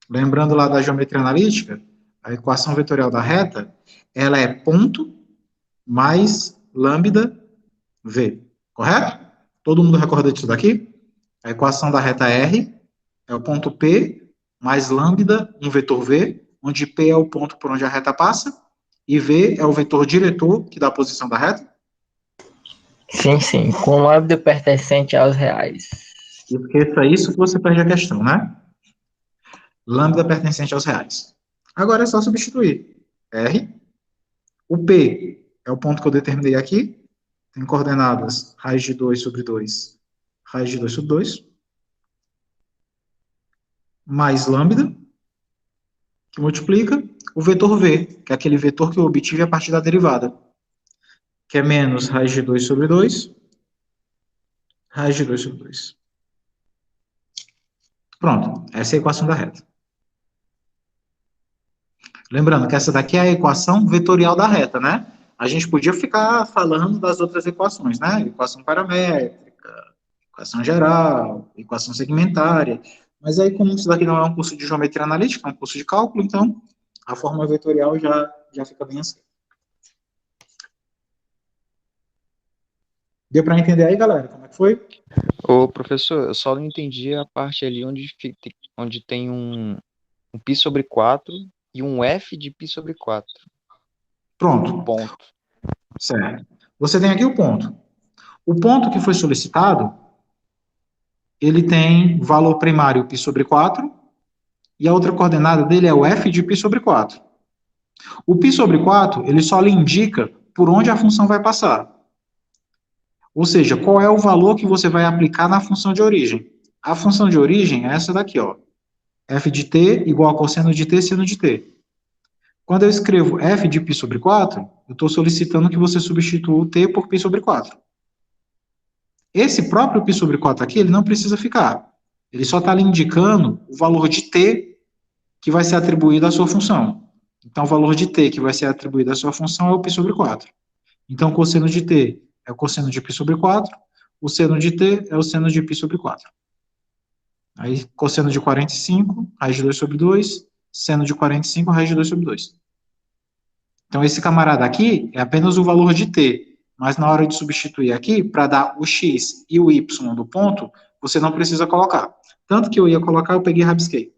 Lembrando lá da geometria analítica, a equação vetorial da reta, ela é ponto mais lambda v, correto? Todo mundo recorda disso daqui? A equação da reta R é o ponto P mais lambda em vetor v, onde P é o ponto por onde a reta passa, e V é o vetor diretor que dá a posição da reta. Sim, sim, com lambda pertencente aos reais. Esqueça isso que você perde a questão, né? Lambda pertencente aos reais. Agora é só substituir. R. O P é o ponto que eu determinei aqui. Tem coordenadas raiz de 2 sobre 2, raiz de 2 sobre 2. Mais lambda, que multiplica o vetor V, que é aquele vetor que eu obtive a partir da derivada, que é menos raiz de 2 sobre 2, raiz de 2 sobre 2. Pronto, essa é a equação da reta. Lembrando que essa daqui é a equação vetorial da reta, né? A gente podia ficar falando das outras equações, né? Equação paramétrica, equação geral, equação segmentária. Mas aí, como isso daqui não é um curso de geometria analítica, é um curso de cálculo, então a forma vetorial já fica bem assim. Deu para entender aí, galera? Como é que foi? Ô, professor, eu só não entendi a parte ali onde tem um π sobre 4 e um f de π sobre 4. Pronto. Ponto. Certo. Você tem aqui o ponto. O ponto que foi solicitado ele tem valor primário π sobre 4, e a outra coordenada dele é o f de π sobre 4. O π sobre 4, ele só lhe indica por onde a função vai passar. Ou seja, qual é o valor que você vai aplicar na função de origem. A função de origem é essa daqui, ó. F de t igual a cosseno de t seno de t. Quando eu escrevo f de π sobre 4, eu estou solicitando que você substitua o t por π sobre 4. Esse próprio π sobre 4 aqui, ele não precisa ficar. Ele só está lhe indicando o valor de t que vai ser atribuído à sua função. Então, o valor de t que vai ser atribuído à sua função é o π sobre 4. Então, o cosseno de t é o cosseno de π sobre 4, o seno de t é o seno de π sobre 4. Aí, cosseno de 45, raiz de 2 sobre 2, seno de 45, raiz de 2 sobre 2. Então, esse camarada aqui é apenas o valor de t, mas na hora de substituir aqui, para dar o x e o y do ponto, você não precisa colocar. Tanto que eu ia colocar, eu peguei e rabisquei.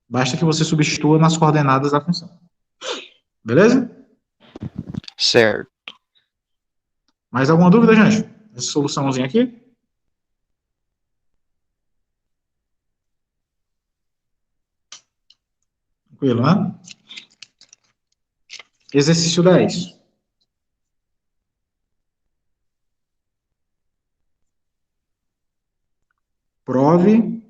Basta que você substitua nas coordenadas da função. Beleza? Certo. Mais alguma dúvida, gente? Essa soluçãozinha aqui? Tranquilo, né? Exercício 10. Prove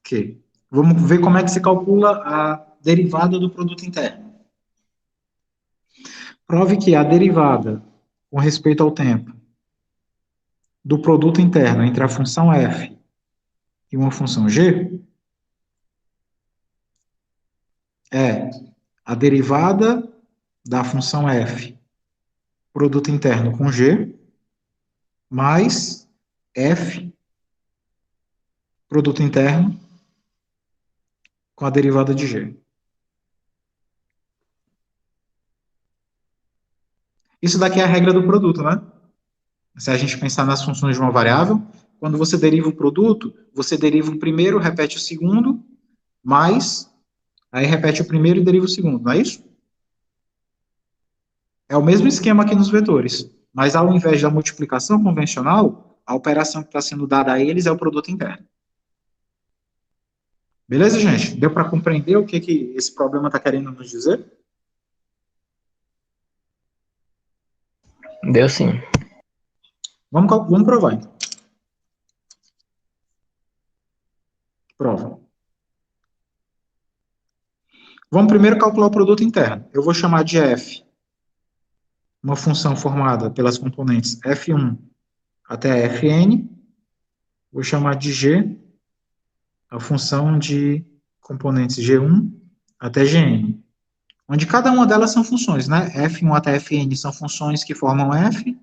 que. Vamos ver como é que se calcula a derivada do produto interno. Prove que a derivada com respeito ao tempo do produto interno entre a função f e uma função g é a derivada da função f, produto interno com g, mais f, produto interno, com a derivada de g. Isso daqui é a regra do produto, né? Se a gente pensar nas funções de uma variável, quando você deriva o produto, você deriva o primeiro, repete o segundo, mais, aí repete o primeiro e deriva o segundo, não é isso? É o mesmo esquema aqui nos vetores, mas ao invés da multiplicação convencional, a operação que está sendo dada a eles é o produto interno. Beleza, gente? Deu para compreender o que esse problema está querendo nos dizer? Deu sim. Vamos provar, então. Prova. Vamos primeiro calcular o produto interno. Eu vou chamar de f uma função formada pelas componentes f1 até fn. Vou chamar de g a função de componentes g1 até gn, onde cada uma delas são funções, né? f1 até fn são funções que formam f,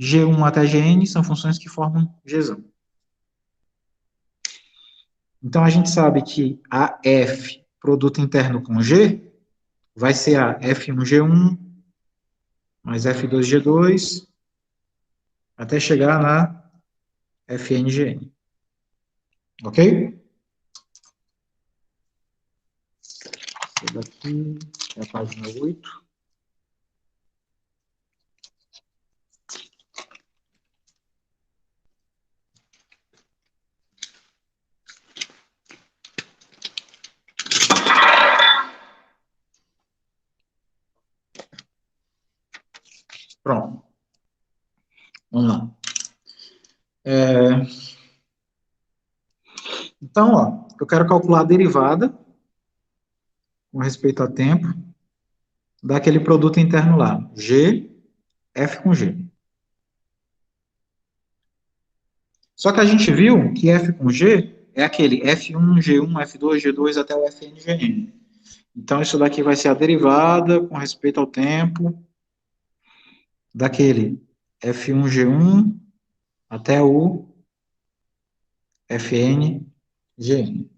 g1 até gn são funções que formam gzão. Então, a gente sabe que a f, produto interno com g, vai ser a f1g1 mais f2g2, até chegar na fngn. Ok? Esse daqui é a página 8. Pronto. Vamos lá. Então, ó, eu quero calcular a derivada com respeito a tempo daquele produto interno lá, G, F com G. Só que a gente viu que F com G é aquele F1, G1, F2, G2 até o Fn, Gn. Então, isso daqui vai ser a derivada com respeito ao tempo daquele F1, G1 até o Fn, Gn.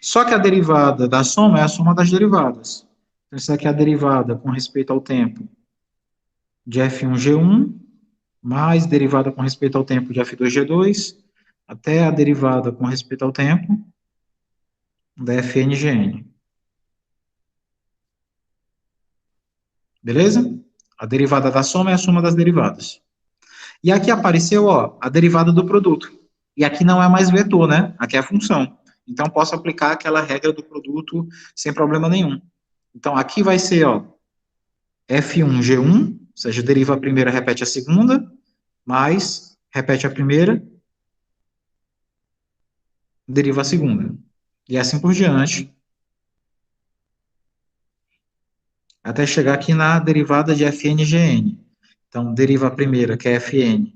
Só que a derivada da soma é a soma das derivadas. Então, isso aqui é a derivada com respeito ao tempo de F1G1, mais derivada com respeito ao tempo de F2G2, até a derivada com respeito ao tempo da FNGN. Beleza? A derivada da soma é a soma das derivadas. E aqui apareceu, ó, a derivada do produto. E aqui não é mais vetor, né? Aqui é função. Então, posso aplicar aquela regra do produto sem problema nenhum. Então, aqui vai ser, ó, F1G1, ou seja, deriva a primeira, repete a segunda, mais repete a primeira, deriva a segunda. E assim por diante, até chegar aqui na derivada de FNGN. Então, deriva a primeira, que é Fn,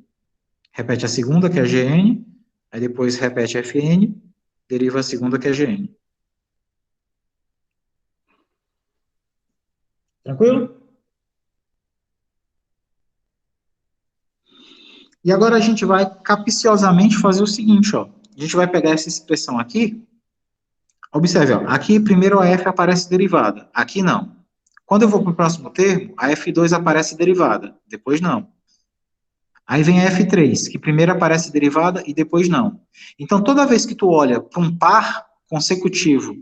repete a segunda, que é Gn, aí depois repete Fn, deriva a segunda, que é Gn. Tranquilo? E agora a gente vai capciosamente fazer o seguinte, ó. A gente vai pegar essa expressão aqui. Observe, ó, aqui primeiro a f aparece derivada, aqui não. Quando eu vou para o próximo termo, a f2 aparece derivada, depois não. Aí vem a f3, que primeiro aparece derivada e depois não. Então, toda vez que tu olha para um par consecutivo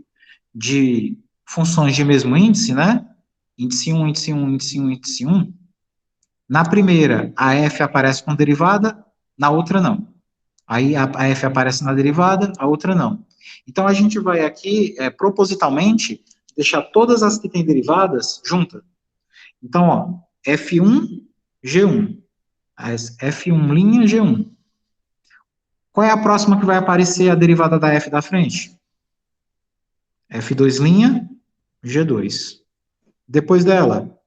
de funções de mesmo índice, né? Índice 1, índice 1, índice 1, índice 1, na primeira a f aparece com derivada, na outra não. Aí a f aparece na derivada, a outra não. Então, a gente vai aqui, propositalmente, deixar todas as que têm derivadas juntas. Então, ó, F1, G1. As F1' G1. Qual é a próxima que vai aparecer a derivada da f da frente? F2', G2. Depois dela,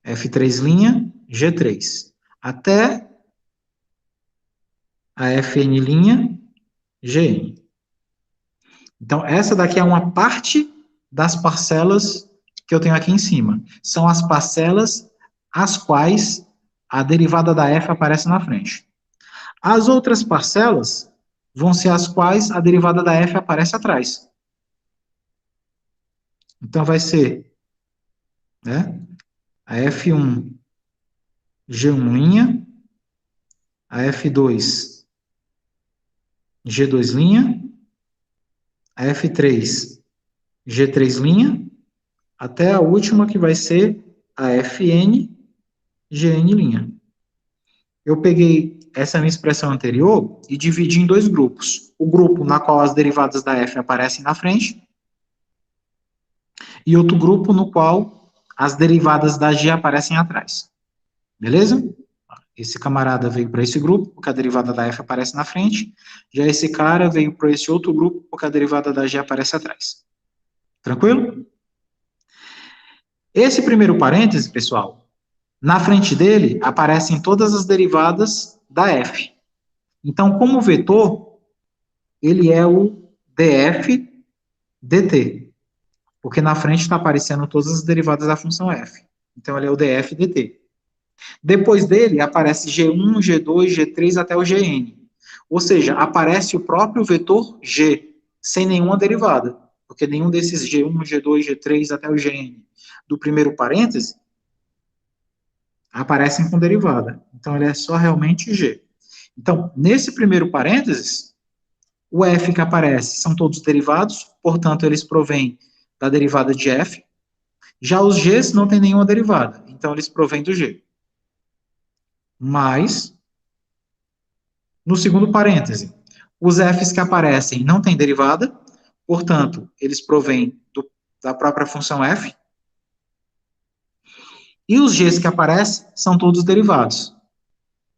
F3', G3. Até a Fn', Gn. Então, essa daqui é uma parte das parcelas que eu tenho aqui em cima. São as parcelas as quais a derivada da f aparece na frente. As outras parcelas vão ser as quais a derivada da f aparece atrás. Então, vai ser, né, a F1 G1', a F2 G2', a F3 G3', até a última que vai ser a Fn Gn'. Eu peguei essa minha expressão anterior e dividi em dois grupos. O grupo na qual as derivadas da f aparecem na frente e outro grupo no qual as derivadas da g aparecem atrás. Beleza? Esse camarada veio para esse grupo, porque a derivada da f aparece na frente. Já esse cara veio para esse outro grupo, porque a derivada da g aparece atrás. Tranquilo? Esse primeiro parêntese, pessoal, na frente dele aparecem todas as derivadas da f. Então, como vetor, ele é o df dt, porque na frente está aparecendo todas as derivadas da função f. Então, ele é o df dt. Depois dele, aparece G1, G2, G3 até o Gn. Ou seja, aparece o próprio vetor G, sem nenhuma derivada, porque nenhum desses G1, G2, G3 até o Gn do primeiro parêntese aparecem com derivada. Então, ele é só realmente G. Então, nesse primeiro parênteses, o f que aparece são todos derivados, portanto, eles provêm da derivada de f. Já os g's não tem nenhuma derivada, então eles provêm do g. Mas, no segundo parêntese, os f's que aparecem não têm derivada, portanto, eles provêm da própria função f. E os g's que aparecem são todos derivados.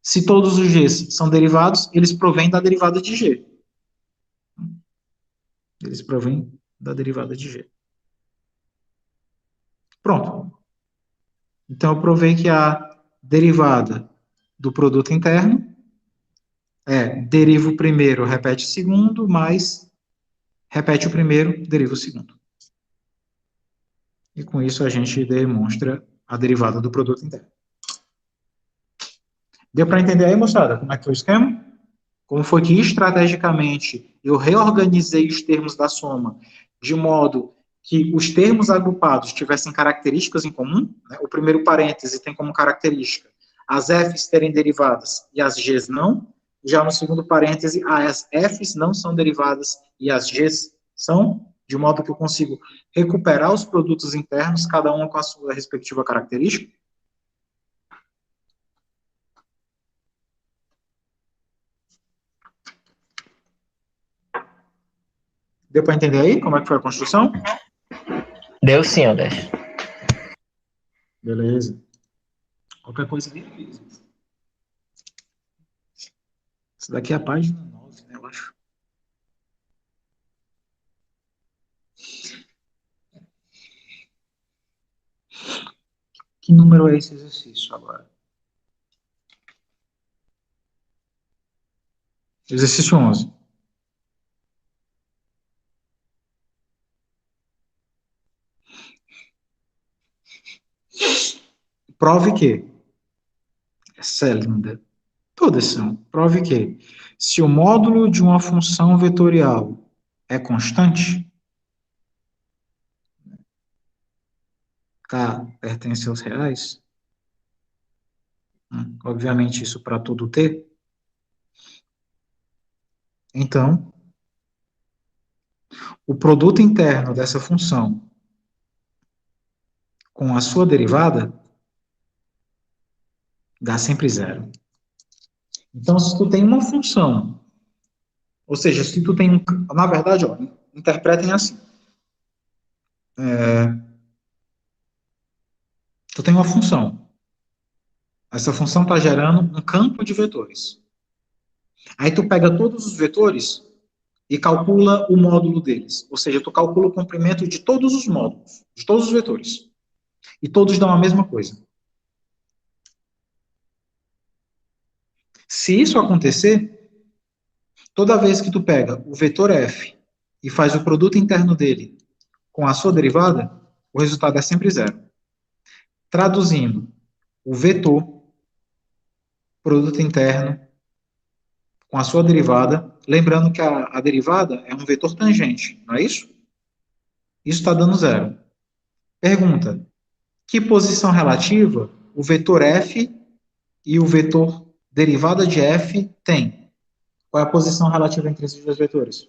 Se todos os g's são derivados, eles provêm da derivada de g. Eles provêm da derivada de g. Pronto. Então, eu provei que a derivada do produto interno deriva o primeiro, repete o segundo, mais repete o primeiro, deriva o segundo. E com isso a gente demonstra a derivada do produto interno. Deu para entender aí, moçada, como é que foi o esquema? Como foi que estrategicamente eu reorganizei os termos da soma de modo que os termos agrupados tivessem características em comum, né? O primeiro parêntese tem como característica as f's terem derivadas e as g's não. Já no segundo parêntese, as f's não são derivadas e as g's são, de modo que eu consigo recuperar os produtos internos, cada um com a sua respectiva característica. Deu para entender aí como é que foi a construção? Deu sim, Odete. Beleza. Qualquer coisa aí, avisa. Isso daqui é a página 9, né, eu acho. Que número é esse exercício agora? Exercício 11. Prove que, essa é linda, todas são, prove que, se o módulo de uma função vetorial é constante, K pertence aos reais, obviamente isso para todo T, então, o produto interno dessa função com a sua derivada dá sempre zero. Então, se tu tem uma função, ou seja, se tu tem um, na verdade, ó, interpretem assim. Tu tem uma função. Essa função está gerando um campo de vetores. Aí tu pega todos os vetores e calcula o módulo deles. Ou seja, tu calcula o comprimento de todos os módulos, de todos os vetores. E todos dão a mesma coisa. Se isso acontecer, toda vez que tu pega o vetor f e faz o produto interno dele com a sua derivada, o resultado é sempre zero. Traduzindo, o vetor, produto interno, com a sua derivada, lembrando que a derivada é um vetor tangente, não é isso? Isso está dando zero. Pergunta, que posição relativa o vetor f e o vetor derivada de f tem? Qual é a posição relativa entre esses dois vetores?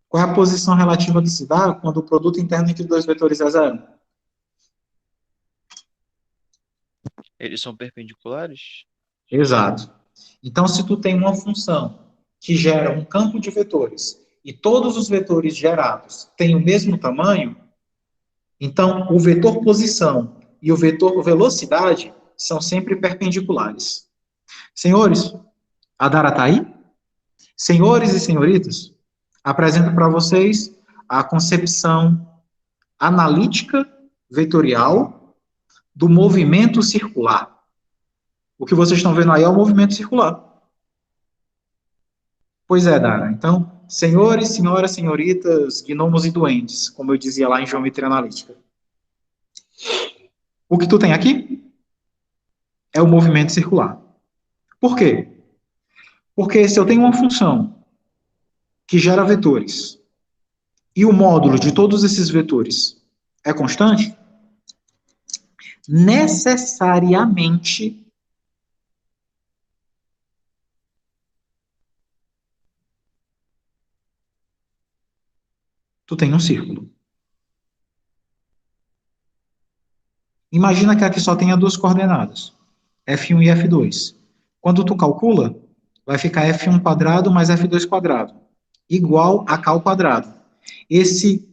Qual é a posição relativa que se dá quando o produto interno entre dois vetores é zero? Eles são perpendiculares? Exato. Então, se tu tem uma função que gera um campo de vetores e todos os vetores gerados têm o mesmo tamanho, então o vetor posição e o vetor velocidade são sempre perpendiculares. Senhores, a Dara está aí? Senhores e senhoritas, apresento para vocês a concepção analítica vetorial do movimento circular. O que vocês estão vendo aí é o movimento circular. Pois é, Dara. Então, senhores, senhoras, senhoritas, gnomos e duendes, como eu dizia lá em geometria analítica. O que tu tem aqui é o movimento circular. Por quê? Porque se eu tenho uma função que gera vetores e o módulo de todos esses vetores é constante, necessariamente tu tem um círculo. Imagina que aqui só tenha duas coordenadas, F1 e F2. Quando tu calcula, vai ficar F1 quadrado mais F2 quadrado, igual a K ao quadrado. Esse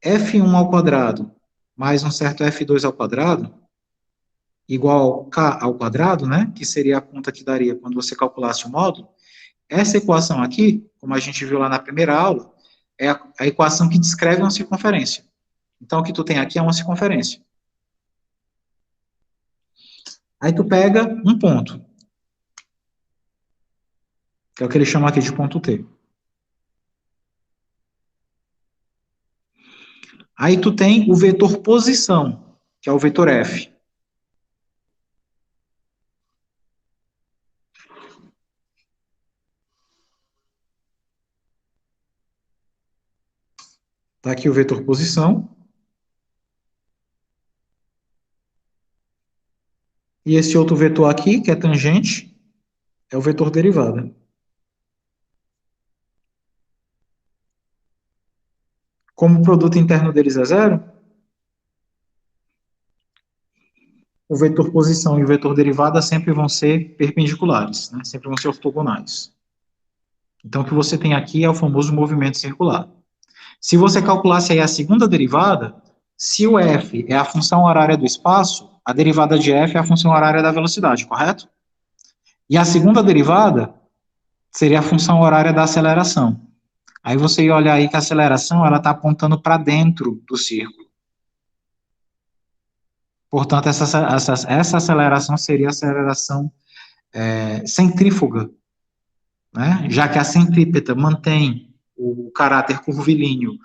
F1 ao quadrado mais um certo F2 ao quadrado, igual K ao quadrado, né, que seria a conta que daria quando você calculasse o módulo, essa equação aqui, como a gente viu lá na primeira aula, é a equação que descreve uma circunferência. Então, o que tu tem aqui é uma circunferência. Aí tu pega um ponto, que é o que ele chama aqui de ponto T. Aí tu tem o vetor posição, que é o vetor F. Tá aqui o vetor posição. E esse outro vetor aqui, que é tangente, é o vetor derivada. Como o produto interno deles é zero, o vetor posição e o vetor derivada sempre vão ser perpendiculares, né? Sempre vão ser ortogonais. Então, o que você tem aqui é o famoso movimento circular. Se você calculasse aí a segunda derivada, se o f é a função horária do espaço, a derivada de f é a função horária da velocidade, correto? E a segunda derivada seria a função horária da aceleração. Aí você ia olhar aí que a aceleração ela está apontando para dentro do círculo. Portanto, essa aceleração seria a aceleração centrífuga, né? Já que a centrípeta mantém o caráter curvilíneo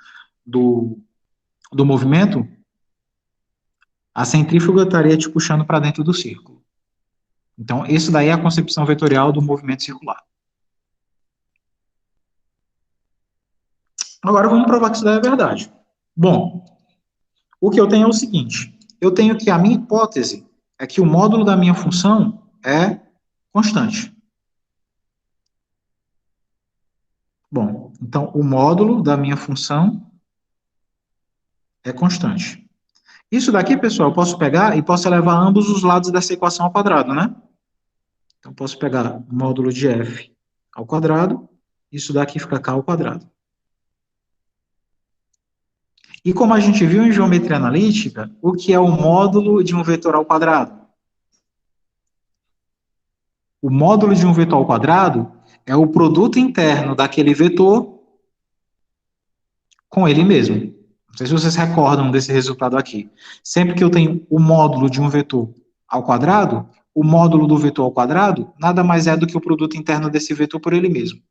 do movimento, a centrífuga estaria te puxando para dentro do círculo. Então, isso daí é a concepção vetorial do movimento circular. Agora vamos provar que isso daí é verdade. Bom, o que eu tenho é o seguinte, eu tenho que a minha hipótese é que o módulo da minha função é constante. Bom, então o módulo da minha função é constante. Isso daqui, pessoal, eu posso pegar e posso elevar ambos os lados dessa equação ao quadrado, né? Então, posso pegar o módulo de f ao quadrado, isso daqui fica k ao quadrado. E como a gente viu em geometria analítica, o que é o módulo de um vetor ao quadrado? O módulo de um vetor ao quadrado é o produto interno daquele vetor com ele mesmo. Não sei se vocês recordam desse resultado aqui. Sempre que eu tenho o módulo de um vetor ao quadrado, o módulo do vetor ao quadrado nada mais é do que o produto interno desse vetor por ele mesmo.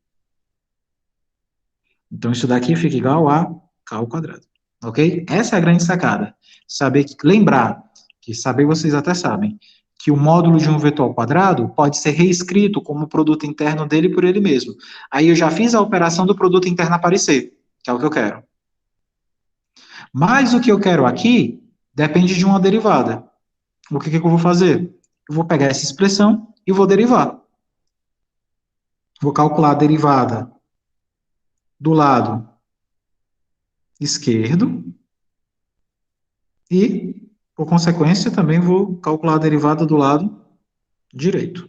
Então, isso daqui fica igual a k ao quadrado. Ok? Essa é a grande sacada. Lembrar, que saber vocês até sabem, que o módulo de um vetor ao quadrado pode ser reescrito como produto interno dele por ele mesmo. Aí eu já fiz a operação do produto interno aparecer, que é o que eu quero. Mas o que eu quero aqui depende de uma derivada. O que eu vou fazer? Eu vou pegar essa expressão e vou derivar. Vou calcular a derivada do lado esquerdo e, por consequência, também vou calcular a derivada do lado direito.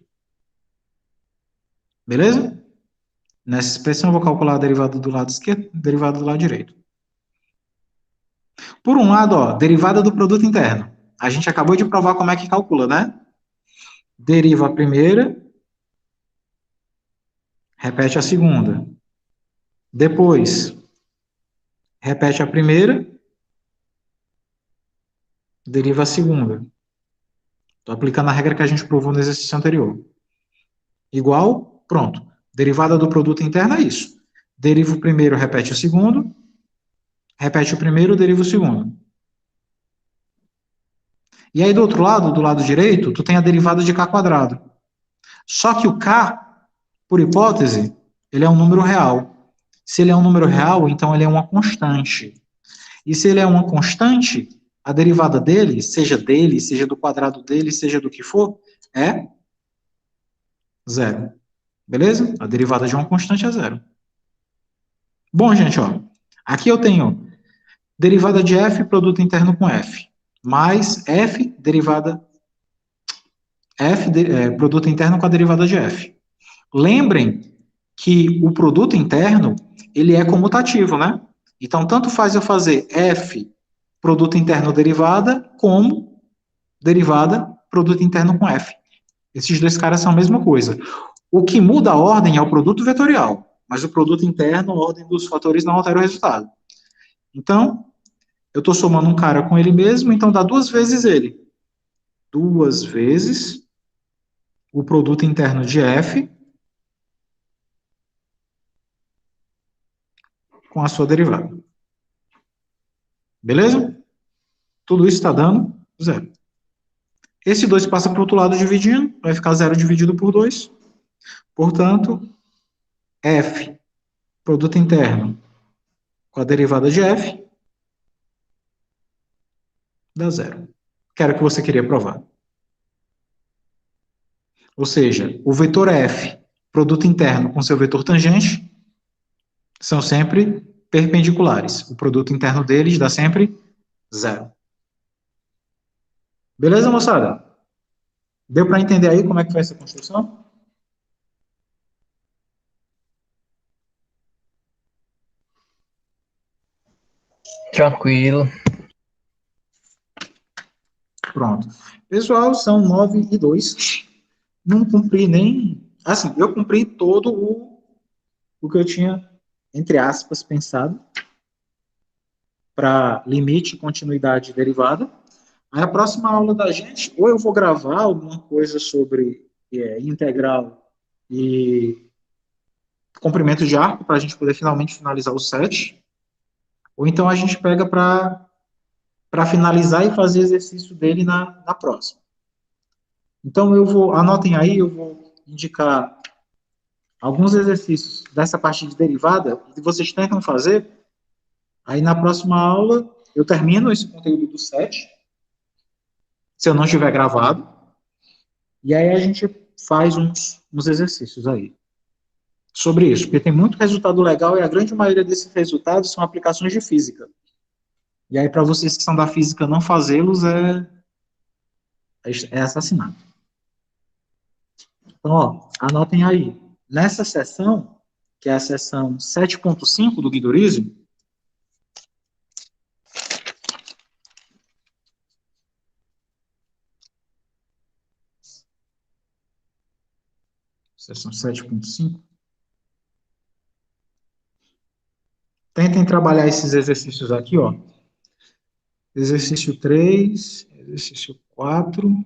Beleza? Nessa expressão, eu vou calcular a derivada do lado esquerdo e a derivada do lado direito. Por um lado, ó, derivada do produto interno. A gente acabou de provar como é que calcula, né? Deriva a primeira, repete a segunda. Depois, repete a primeira, deriva a segunda. Estou aplicando a regra que a gente provou no exercício anterior. Igual, pronto. Derivada do produto interno é isso. Deriva o primeiro, repete o segundo. Repete o primeiro, deriva o segundo. E aí, do outro lado, do lado direito, tu tem a derivada de k quadrado. Só que o k, por hipótese, ele é um número real. Se ele é um número real, então ele é uma constante. E se ele é uma constante, a derivada dele, seja do quadrado dele, seja do que for, é zero. Beleza? A derivada de uma constante é zero. Bom, gente, ó, aqui eu tenho derivada de f, produto interno com f, mais produto interno com a derivada de f. Lembrem que o produto interno, ele é comutativo, né? Então, tanto faz eu fazer f, produto interno derivada, como derivada, produto interno com f. Esses dois caras são a mesma coisa. O que muda a ordem é o produto vetorial, mas o produto interno, a ordem dos fatores não altera o resultado. Então, eu estou somando um cara com ele mesmo, então dá duas vezes ele. Duas vezes o produto interno de f com a sua derivada. Beleza? Tudo isso está dando zero. Esse 2 passa para o outro lado dividindo, vai ficar 0 dividido por 2. Portanto, f, produto interno, com a derivada de f, dá zero. Que era o que você queria provar. Ou seja, o vetor f, produto interno com seu vetor tangente, são sempre perpendiculares. O produto interno deles dá sempre zero. Beleza, moçada? Deu para entender aí como é que foi essa construção? Tranquilo. Pronto. Pessoal, são 9:02. Não cumpri nem... Assim, eu cumpri todo o que eu tinha, entre aspas, pensado para limite, continuidade e derivada. Aí a próxima aula da gente, ou eu vou gravar alguma coisa sobre integral e comprimento de arco, para a gente poder finalmente finalizar o set, ou então a gente pega para finalizar e fazer exercício dele na próxima. Então anotem aí, eu vou indicar alguns exercícios dessa parte de derivada, que vocês tentam fazer, aí na próxima aula eu termino esse conteúdo do set, se eu não tiver gravado, e aí a gente faz uns exercícios aí sobre isso, porque tem muito resultado legal e a grande maioria desses resultados são aplicações de física. E aí, para vocês que são da física, não fazê-los é assassinato. Então, ó, anotem aí. Nessa sessão, que é a sessão 7.5 do Guidorismo, sessão 7.5, tentem trabalhar esses exercícios aqui, ó. Exercício 3, exercício 4,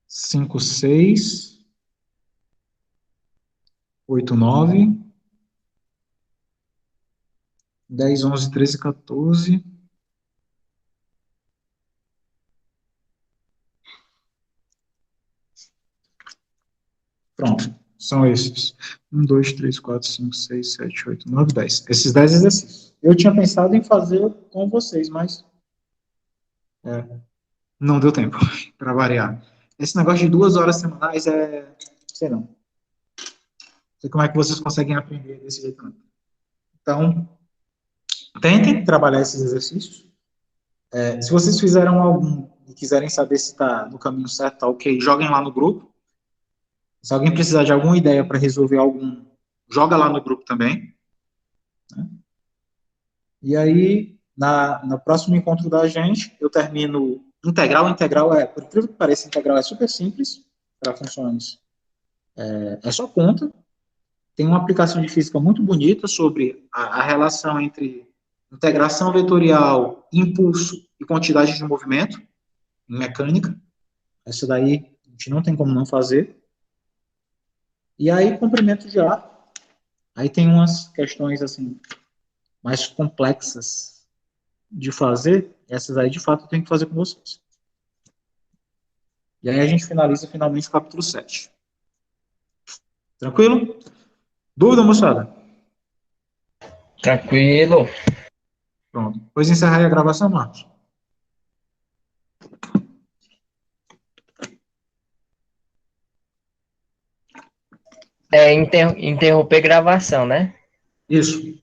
cinco, 6, 8, 9, 10, 11, 13, 14. Pronto, são esses. 1, 2, 3, 4, 5, 6, 7, 8, 9, 10. Esses 10 exercícios. Eu tinha pensado em fazer com vocês, mas não deu tempo, para variar. Esse negócio de 2 horas semanais sei não. Não sei como é que vocês conseguem aprender desse jeito, não. Então, tentem trabalhar esses exercícios. Se vocês fizeram algum e quiserem saber se está no caminho certo, tá ok, joguem lá no grupo. Se alguém precisar de alguma ideia para resolver algum, joga lá no grupo também. Né? E aí, no próximo encontro da gente, eu termino integral. Integral por incrível que pareça, integral é super simples para funções. É só conta. Tem uma aplicação de física muito bonita sobre a relação entre integração vetorial, impulso e quantidade de movimento em mecânica. Essa daí a gente não tem como não fazer. E aí, comprimento de ar. Aí tem umas questões assim mais complexas de fazer. Essas aí, de fato, eu tenho que fazer com vocês. E aí a gente finaliza finalmente o capítulo 7. Tranquilo? Dúvida, moçada? Tranquilo. Pronto. Depois encerrar aí a gravação, Marcos. Interromper gravação, né? Isso.